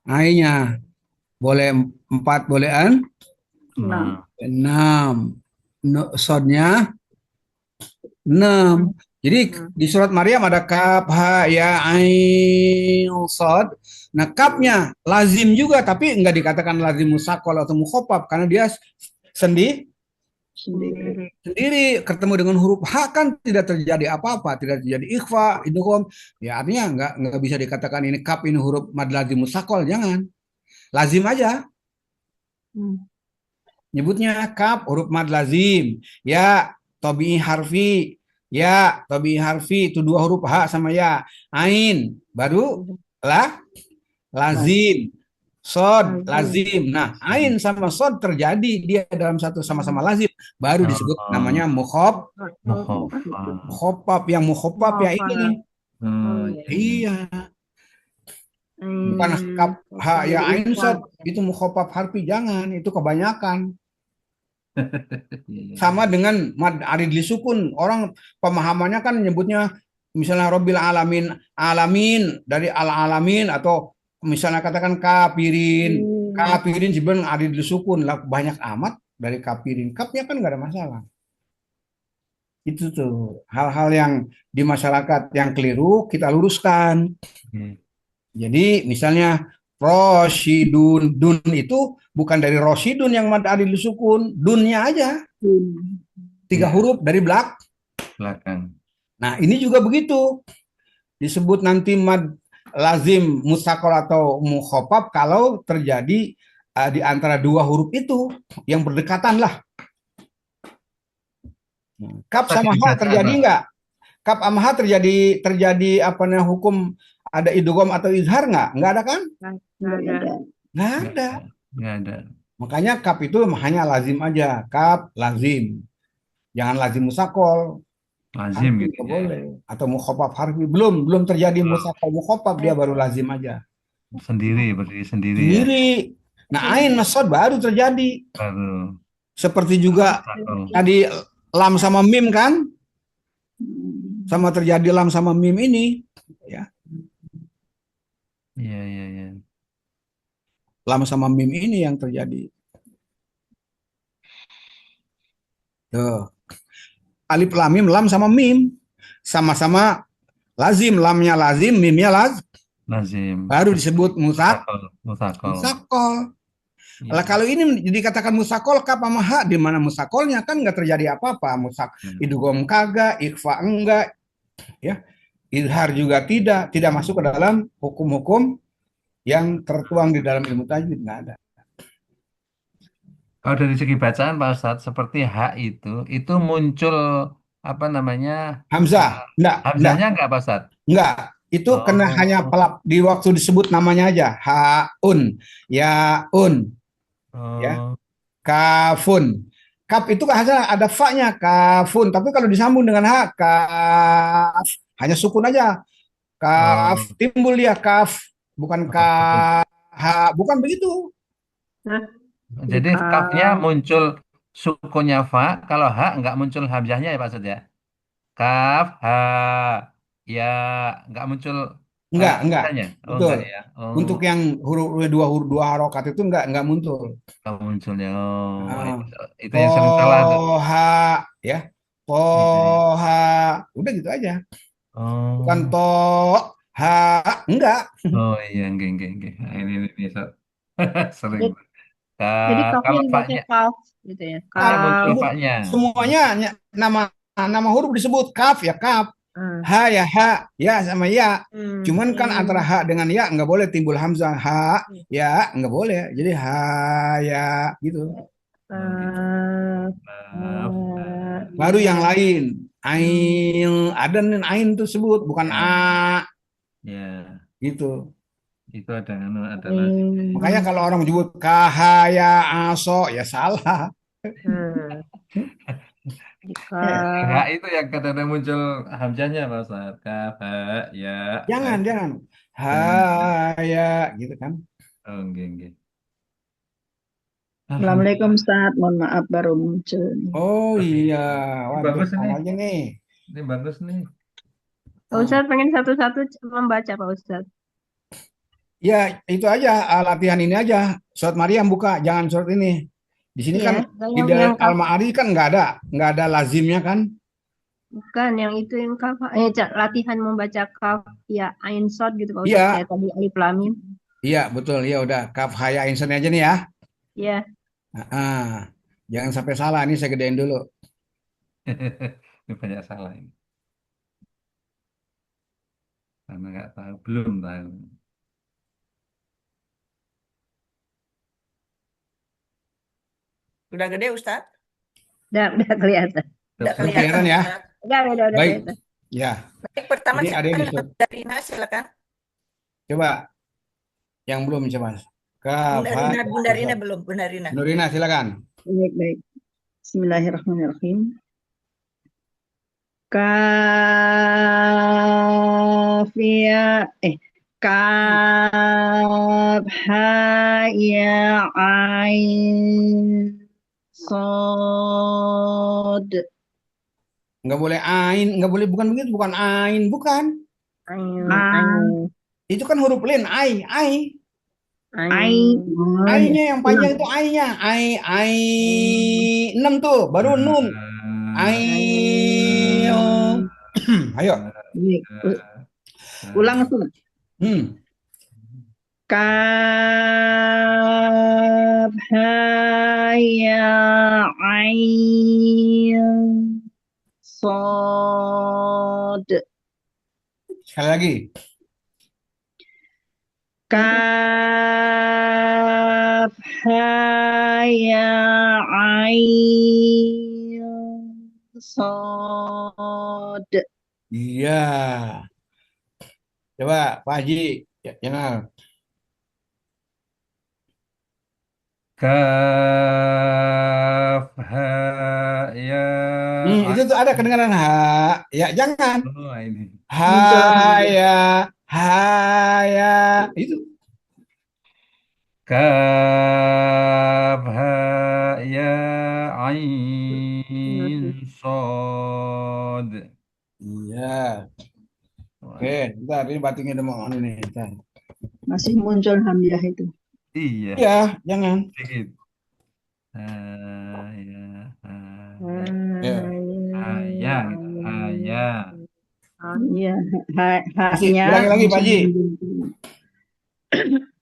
ainnya boleh 4 boleh 6. Sodnya 6. Jadi di surat Maryam ada kaf ha ya ain sod. Nah, kapnya lazim juga tapi nggak dikatakan lazim musakol atau mukhafaf karena dia sendiri ketemu dengan huruf H kan tidak terjadi apa-apa, tidak terjadi ikhfa, idgham. Ya artinya nggak bisa dikatakan ini kaf ini huruf mad lazim musakol, jangan. Lazim aja. Nyebutnya kaf huruf mad lazim. Ya tabi'i harfi. Ya tabi'i harfi itu 2 huruf H sama ya. Ain baru lazim. Sod lazim. Nah, ain sama sod terjadi dia dalam satu sama-sama lazim, baru disebut namanya mukhafaf. Yang mukhafaf ya ini. Iya. Bukan kaf ha ya ain sod itu mukhafaf harfi, jangan, itu kebanyakan. Sama dengan mad aridli sukun. Orang pemahamannya kan nyebutnya misalnya Rabbil alamin, alamin dari al-alamin atau misalnya katakan kafirin sebenarnya aridli sukun lah banyak amat dari kafirin. Kapnya kan nggak ada masalah. Itu tuh hal-hal yang di masyarakat yang keliru kita luruskan. Oke. Jadi misalnya Rosidun, dun itu bukan dari Rosidun yang mad adil disukun, dunnya aja, 3 Iya, huruf dari belakang. Nah, ini juga begitu. Disebut nanti mad lazim musakol atau mukhofaf kalau terjadi di antara 2 huruf itu yang berdekatan lah. Kaf Tadi sama ha bacaan, terjadi Pak. nggak? Kaf sama ha terjadi apa namanya hukum ada idgham atau izhar nggak? Nggak ada kan? Nggak ada. Nggak Nggak ada. ada. Nggak ada. Makanya kaf itu hanya lazim aja. Kaf lazim. Jangan lazim musakol. Lazim Harfi gitu nggak ya. boleh. Atau mukhofaf harfi. Belum terjadi Belum. musakol mukhofaf dia baru lazim aja. Sendiri, berdiri sendiri ya. Sendiri. Nah, ain masod baru terjadi. Baru Seperti juga musakol. tadi lam sama mim kan? Sama terjadi lam sama mim ini. Ya. Iya, iya, iya. Lam sama mim ini yang terjadi. Tuh. Alif lam mim, lam sama mim. Sama-sama lazim. Lamnya lazim, mimnya Lazim. baru disebut Musakol. Musakol. musakol. Iya. Lah kalau ini dikatakan musakol kaf sama ha di mana musakolnya kan nggak terjadi apa-apa. Idgham kagak, ikhfa enggak, ya. Izhar juga tidak masuk ke dalam hukum-hukum yang tertuang di dalam ilmu tajwid, nggak ada. Kalau dari segi bacaan Pak Ustadz, seperti H itu muncul apa namanya? Hamzah, enggak. Hamzahnya enggak Pak Ustadz? Enggak, itu kena hanya Oh, pelap di waktu disebut namanya aja. Haun, yaun, ya, oh, kafun. Kaf itu kan ada fa-nya, kafun. Tapi kalau disambung dengan ha, kaf, hanya sukun aja. Kaf, oh, timbul dia kaf, bukan oh. ha, bukan begitu. Jadi kafnya muncul sukunnya fa, kalau ha enggak muncul hamzahnya ya Pak Ustadz ya? Kaf, ha, ya, enggak muncul Enggak. hamzahnya? Oh Betul. enggak ya? Oh, Untuk yang huruf dua harokat itu enggak muncul. enggak munculnya. Oh, Ah, itu yang sering salah tuh. toha, ya, Iya, iya. toha, udah gitu aja. Bukan Oh, toha, enggak. oh iya, enggak. Nah, ini sering. Jadi, jadi kafnya Kalau dibaca faknya, kaf gitu ya. faknya muncul Kaf. faknya. Semuanya nama huruf disebut kaf ya kaf, ha ya ha, ya sama ya. Cuman kan antara ha dengan ya nggak boleh timbul hamzah, ha ya nggak boleh. Jadi ha ya gitu. Oh, gitu. Maaf. Baru yang lain, ain ada nih ain tersebut bukan Ya, a ya, gitu. itu ada lazimnya. Makanya kalau orang menyebut kahaya aso ya salah. Yang H itu yang kadang-kadang muncul hamzahnya Pak Ustadz. Kaf, ha, ya. Jangan Itu. ha Jangan. ya gitu kan. Oh, enggak. Assalamualaikum Alhamdulillah. Ustaz, mohon maaf baru muncul. Oh iya, Ini waduh bagus ini. aja nih. Ini bagus nih. Pak Ustadz pengen satu-satu membaca Pak Ustadz. Ya itu aja latihan ini aja. Surat Maryam buka, jangan surat ini. Di sini kan Iya, di yang kaf. Al-Ma'arij kan nggak ada lazimnya kan? Bukan yang itu yang kaf. Latihan membaca kaf ya ain sod gitu Pak Ustadz. Iya, Kayak tadi alif lam mim. iya betul. Ya udah, kaf haya insan aja nih ya. Iya. Jangan sampai salah. Ini saya gedein dulu. Ini banyak salah ini. Karena nggak tahu, belum tahu. Udah gede Ustadz? Udah kelihatan. Udah Udah kelihatan ya? Ustadz. Udah Baik, kelihatan. ya. Baik, pertama Jadi ada yang silakan disebut. dari Ina, silakan. Coba yang belum coba. Kaf haya. Bunda Rina belum, Bunda Rina. Nurina silakan. Baik. Bismillahirrahmanirrahim. Kafia kaf ha ya ain sod. Nggak boleh ain, nggak boleh bukan begitu, bukan ain, bukan. Ain. Itu kan huruf lain, ai. Ain. Ai-nya yang panjang itu ai-nya. Ai 6 tuh, baru nun. Ai Ayo. Baik. Ulang Ustaz. Kaf ha ya ain sod. Sekali lagi. Kaf ha ya ain sod. Iya. Coba Pak Haji, Jamal. Kaf ha ya Itu tuh ada kedengaran ha. Ya jangan. ini. Ha ya, ha ya. Itu. Kaf ha ya ain sod. Iya. Oke, bentar ini batingnya udah mau ini. Bentar. Masih muncul hamzah itu. Iya. Iya, jangan. Sedikit. Ya, Ya. Iya, Masih haknya ulangi lagi Pak Haji.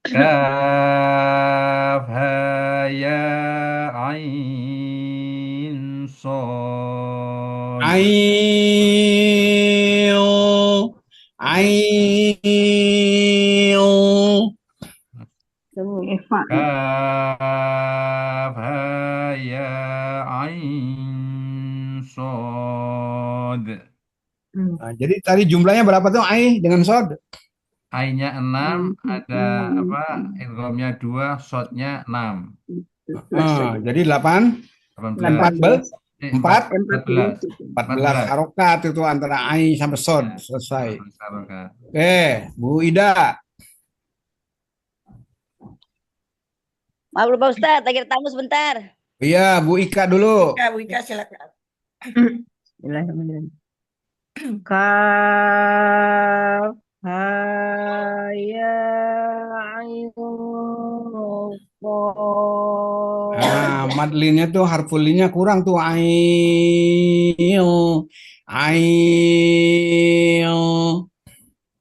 Kaf ha ya ain sod. Ain. Kaf ha ya ain sod. Nah, jadi tadi jumlahnya berapa tuh ai dengan sod? Ai-nya 6, ada apa? Idghamnya 2, shotnya 6. Jadi 8, 14 harokat itu antara ai sampai sod selesai. Oke, Bu Ida. Maaf lupa Ustaz, lagi ada tamu sebentar. Iya, Bu Ika dulu. Bu Ika silakan. Bismillahirrahmanirrahim. Kaf ha ya ain sod. Madlinnya tuh harfulinya kurang tuh ain.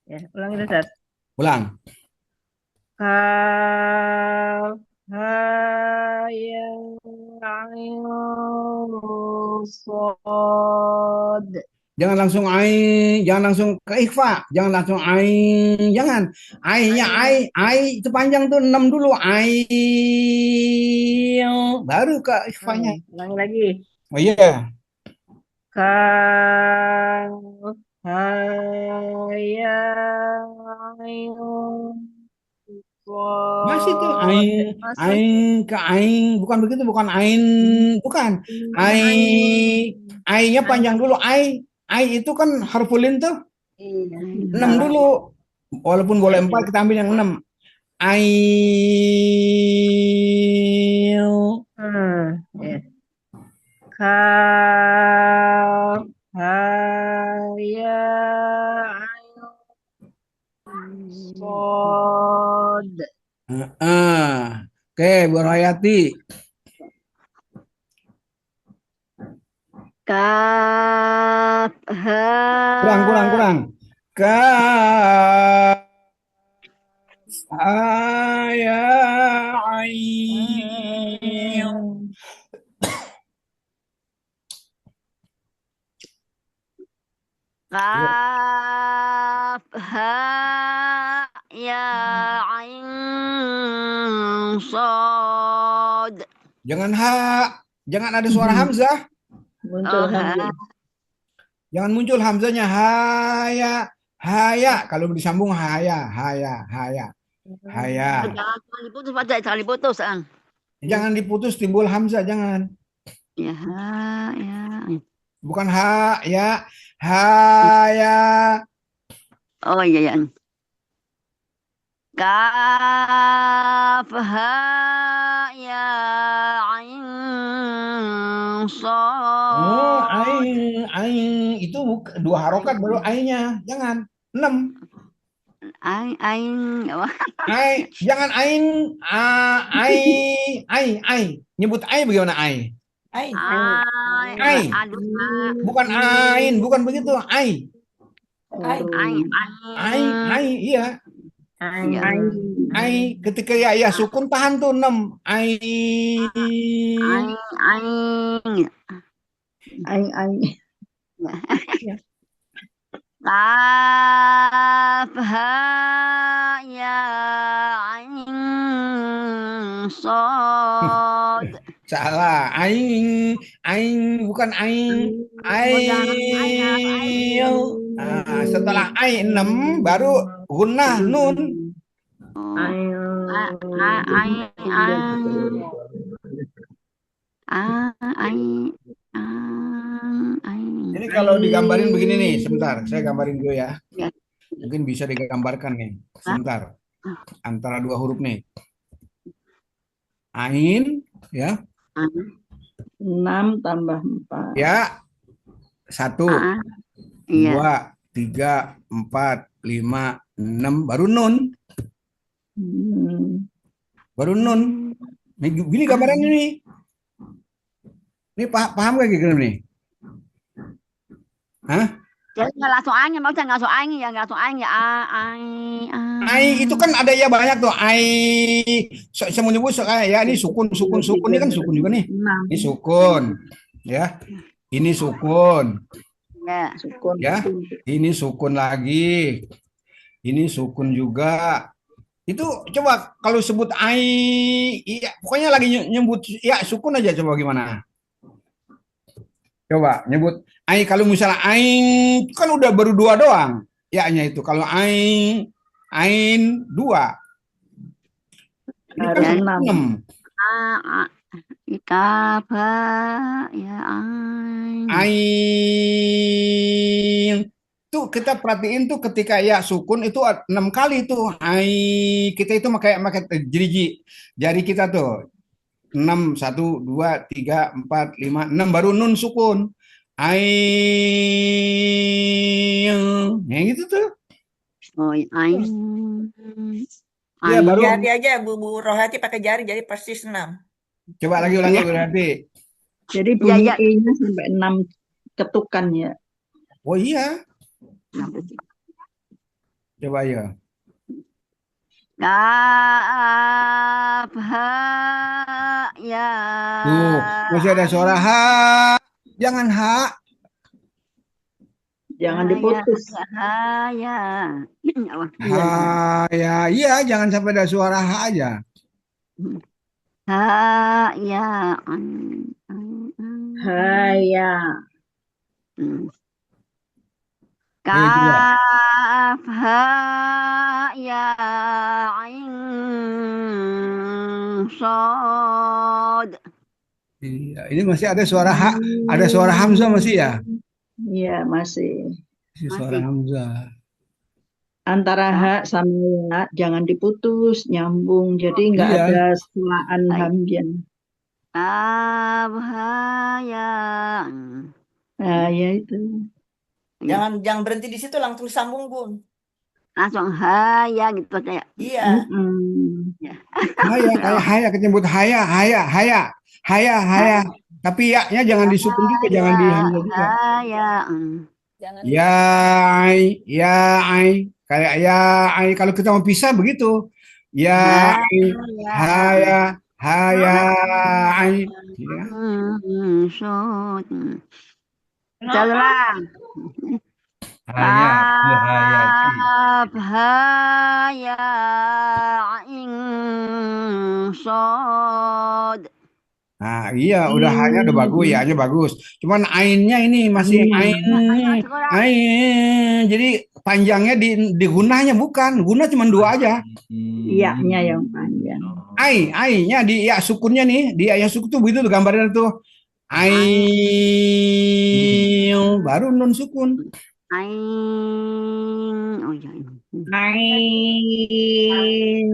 Ya, ulang itu Ustaz. Ulang. Kaf ha ya ain sod. Jangan langsung ain, jangan langsung ke ikhfa, jangan langsung ain, jangan. Ai-nya ai itu panjang tuh 6 dulu ai. Baru ke ikhfanya. Ulangi lagi. Oh iya. Kaf ha ya ain sod. Masih tuh ain ke ain, bukan begitu, bukan ain, bukan. Ai-nya panjang dulu ai. Ai itu kan harfulin tuh 6 dulu. Walaupun boleh 4 kita ambil yang 6. Ai. Ya. Kaf ha ya ain sod. Oke, Bu Royati. Kaf ha. Kurang. Kaf ha ya ain. Kaf ha ya ain sod. Jangan ada suara hamzah. Muncul hamzah. Jangan muncul hamzahnya haya. Kalau disambung haya. Jangan diputus Pak, jangan diputus. Jangan diputus timbul hamzah, jangan. Ya, Bukan haya. Oh iya. Kaf ha ya ain sod. Oh, ain itu 2 harokat baru ainnya. Jangan 6. Ain. Jangan ain. Nyebut ai bagaimana ai? Ai. Bukan ain, bukan begitu. Ai. Harum. Iya. Ai, ketika ya sukun tahan tuh 6. Ai. Aing. Kaf ha ya ain sod. Salah. Aing bukan aing. Ail. Nah, setelah ai 6 baru gunnah nun. Ini kalau digambarin begini nih, sebentar, saya gambarin dulu ya. Mungkin bisa digambarkan nih, sebentar. Antara dua huruf nih. Ain, ya. 6 tambah 4. Ya. 1, 2, 3, 4, 5, 6, baru nun. Baru nun. Nih, gini gambarannya nih. Ini paham gak gitu nih? Hah? Jadi nggak langsung angin, maksudnya nggak langsung angin ya. Ai itu kan ada ya banyak tuh. Ai, saya mau nyebut ya ini sukun ini kan sukun juga nih. Ini sukun, ya. Ini sukun, ya. Ini sukun lagi. Ini sukun juga. Itu coba kalau sebut ai, ya, pokoknya lagi nyebut ya sukun aja, coba gimana? Coba nyebut ai, kalau misalnya ain kan udah baru 2 doang. Ya-nya itu kalau ain 2. Ini kan 6. Ikaba ya Ain. Tuh kita perhatiin tuh ketika ya sukun itu 6 kali tuh. Ai, kita itu pakai jari kita tuh. 6, 1, 2, 3, 4, 5, 6 baru nun sukun. Ain. Ya gitu tuh. Oh, ain. Ya, baru. Hati aja Bu Rohati pakai jari jadi persis 6. Coba lagi ulangi berarti. Jadi bunyi i-nya sampai 6 ketukan ya. Oh iya. Coba ya. Kaf ha ya. Tuh, masih ada suara ha. Jangan ha. Jangan diputus. Ha ya. Ha ya, iya jangan sampai ada suara ha aja. Ha ya. Ha ya. Kaf ha ya ain sod. Iya, ini masih ada suara ha, ada suara hamzah masih ya? Iya, masih. Masih suara hamzah. Antara ha sama ya jangan diputus, nyambung. Jadi nggak ada setelaan hamzah. Kaf ha ya. Nah, ya itu. Jangan berhenti di situ, langsung sambung Bun. Langsung haya gitu kayak. Iya. Haya nyebut haya. Tapi ya-nya jangan disukun juga, jangan dihamzah juga. Ya ai. Kayak ya ai kalau kita mau pisah begitu. Ya ai, haya ai. Ya. Jalan. Haya ain sod. Nah, iya udah hanya udah bagus ya, hanya bagus. Cuman ainnya ini masih ain. Jadi panjangnya di gunanya bukan, guna cuma 2 aja. Iya-nya yang panjang. Ai-nya di ya sukunnya nih, di ya sukun tuh begitu tuh gambarnya tuh. Ain baru nun sukun. Ain. Oh iya. Ain.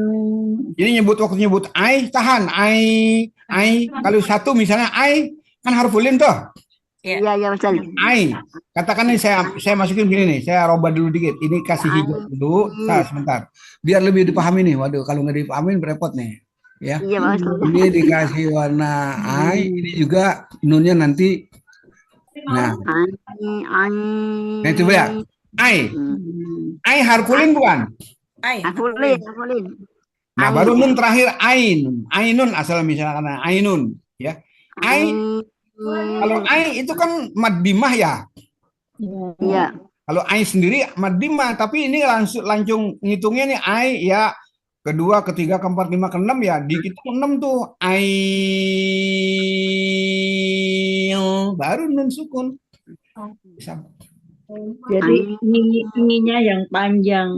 Jadi waktu nyebut ai tahan ai. Kalau satu misalnya ai kan harfu lim tuh. Iya betul. Ai. Katakan nih saya masukin gini nih, saya robah dulu dikit. Ini kasih hijau dulu. Nah, sebentar. Biar lebih dipahami nih. Waduh, kalau nggak dipahamin repot nih. Ya. Iya, ini dikasih warna ai, ini juga nunnya nanti. Nah, itu ya. Ai. Hmm. Ai harfulin bukan? Ai, Harfulin, harfulin. Nah, baru nun terakhir ain. Ainun asal misalnya ainun, ya. Ai, kalau ai itu kan maddimah ya. Iya. Kalau ai sendiri maddimah, tapi ini langsung ngitungnya nih ai ya. Kedua, ketiga, keempat, lima, keenam ya. Di kita enam tuh ai, baru nun sukun. Bisa. Jadi ininya yang panjang.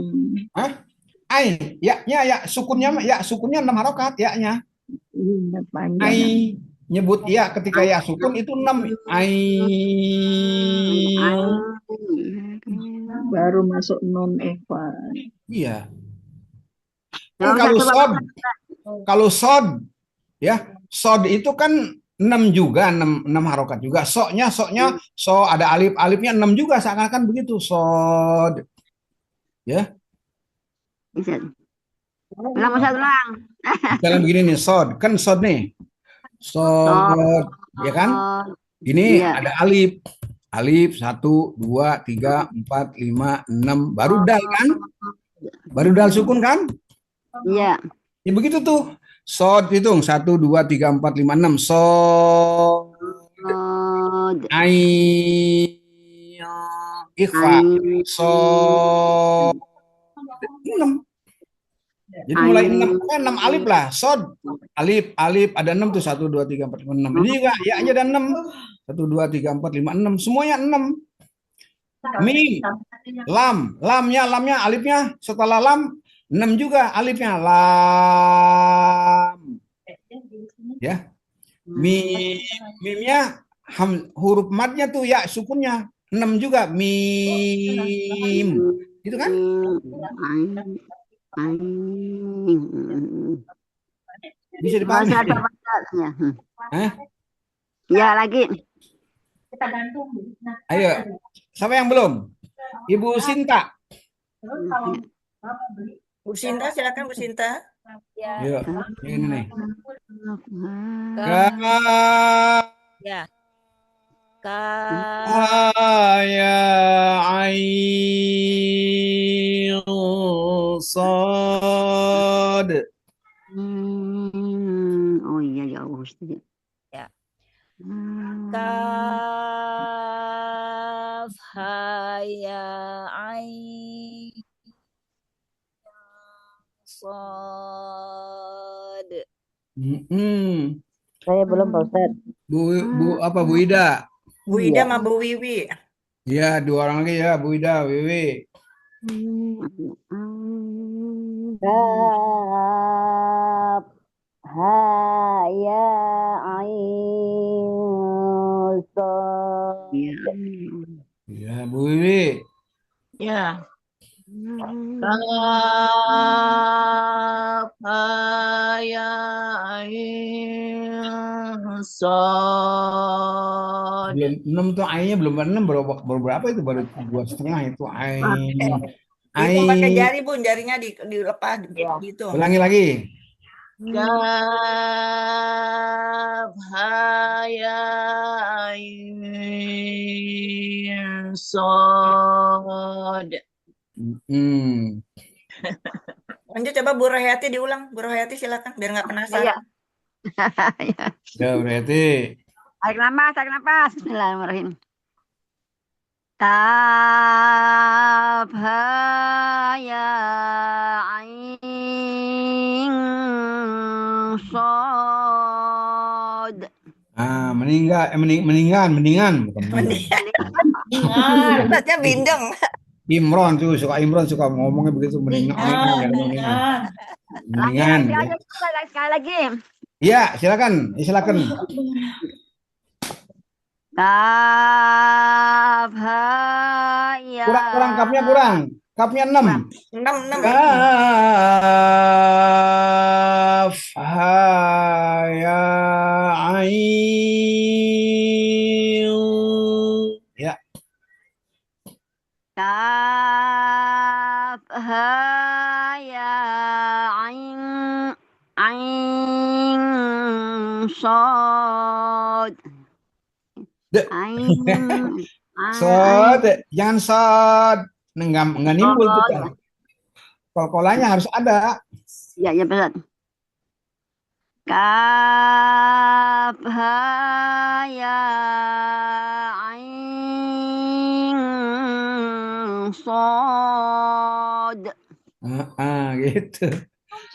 Hah? Ai, ya sukunnya 6 harokat ya-nya. Iya, panjang. Ai nyebut ya ketika ya sukun itu 6 ai. Baru masuk non Eva. Iya. Kan kalau sod ya, sod itu kan 6 juga, 6 harokat juga. Soknya so ada alifnya 6 juga, seakan-akan begitu sod. Ya. Bisa. Ulang Ustaz, ulang. Misalnya begini nih, sod, kan sod nih. Sod, ya kan? Ini ada alif. Alif 1, 2, 3, 4, 5, 6. Baru dal kan? Baru dal sukun kan? Iya. Ya begitu tuh. Sod hitung 1, 2, 3, 4, 5, 6. Sod. Ain. Ikhfa. Sod. 6. Jadi mulai 6 alif lah. Sod. Alif ada 6 tuh. 1, 2, 3, 4, 5, 6. Ini juga ya aja ada 6. 1, 2, 3, 4, 5, 6. Semuanya 6. Mim. Lamnya alifnya setelah lam 6 juga alifnya. Lam. Ya. Mimnya huruf madnya tuh ya sukunnya 6 juga. Mim. Gitu kan? Bisa dipahami? Ya lagi. Ayo, siapa yang belum? Ibu Sinta. Bu Sinta, silakan Bu Sinta. Yuk, ini nih. Ya. Ya ain sad. Oh iya ya Ustaz. Ya. Kaf ha ya ain sad. Saya belum Pak Ustaz. Bu Ida? Bu Ida sama Bu Wiwi. Iya, 2 orang lagi ya, Bu Ida, Wiwi. Kaf ha ya ain sad. Ya, Bu Wiwi. Ya. Kaf ha ya ain sad. Belum 6 tuh ai-nya belum 6, baru berapa itu? Baru 2,5 itu ai. Hitung pakai jari, Bun, jarinya dilepas gitu. Ulangi lagi. Kaf ha ya ain sad. Lanjut coba Bu Rohayati diulang. Bu Rohayati silakan biar nggak penasaran. Ya, berarti. Tarik nafas. Bismillahirrahmanirrahim. Kaf ha ya ain sad. Mendingan. Tempatnya bindeng. Imron suka ngomongnya begitu, mendingan. Sekali lagi. Iya, silakan. Kaf ha ya. Kurang kapnya kurang. Kapnya 6. 6. Kaf ha ya ain. Ya. Kaf ha ya ain sad. Sod, jangan sod. Nggak nimbul tuh Oh, kan. Kol-kolannya harus ada. ya, ya benar. Kaf ha ya ain sod. Gitu.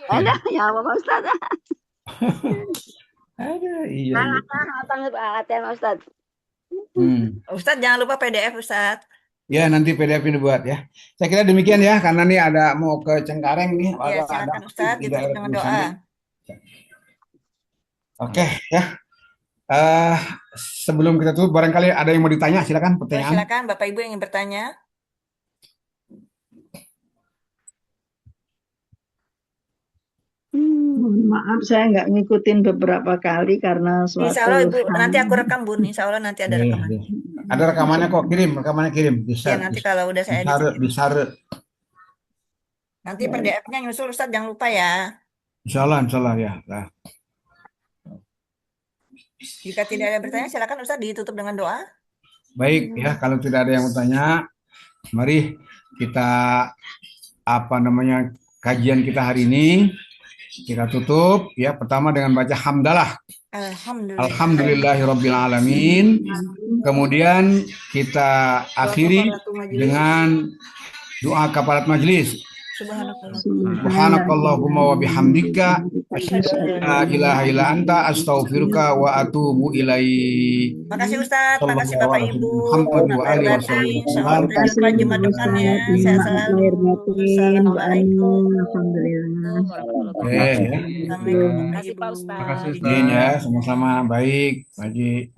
Ada ya apa Pak Ustaz? Ada, iya. Latihan Ustaz. Ustadz jangan lupa PDF Ustadz. Ya, nanti PDF ini buat ya. Saya kira demikian ya, karena nih ada mau ke Cengkareng nih. Ya, silakan Ustadz di ditutup daerah dengan sini. doa. Oke ya. Sebelum kita tutup, barangkali ada yang mau ditanya, silakan pertanyaan. Silakan Bapak Ibu yang ingin bertanya. Mohon maaf, saya nggak ngikutin beberapa kali karena Insya Allah suatu Ibu, nanti aku rekam Bun. Insya Allah nanti ada rekaman. Ada rekamannya kok, rekamannya kirim. Bisa. Ya, nanti kalau udah saya edit. Bisa. Nanti PDF-nya nyusul Ustadz, jangan lupa ya. Insya Allah ya. Nah. Jika tidak ada yang bertanya, silakan Ustadz ditutup dengan doa. Baik ya, kalau tidak ada yang bertanya, mari kita kajian kita hari ini kita tutup ya. Pertama dengan baca hamdalah. Alhamdulillahirabbil alamin. Kemudian kita akhiri dengan doa kafarat majelis. Subhanakallahumma wa bihamdika asyhadu an la ilaha illa anta astaghfiruka wa atubu ilaik. Makasih Ustadz, makasih Bapak Ibu. Muhammad wa alihi wasallam. Sampai jumpa Jumat depan ya. Sehat selalu. Assalamualaikum. Alhamdulillah. Assalamualaikum. Terima kasih Pak Ustadz. Ya, sama-sama. Baik, Haji.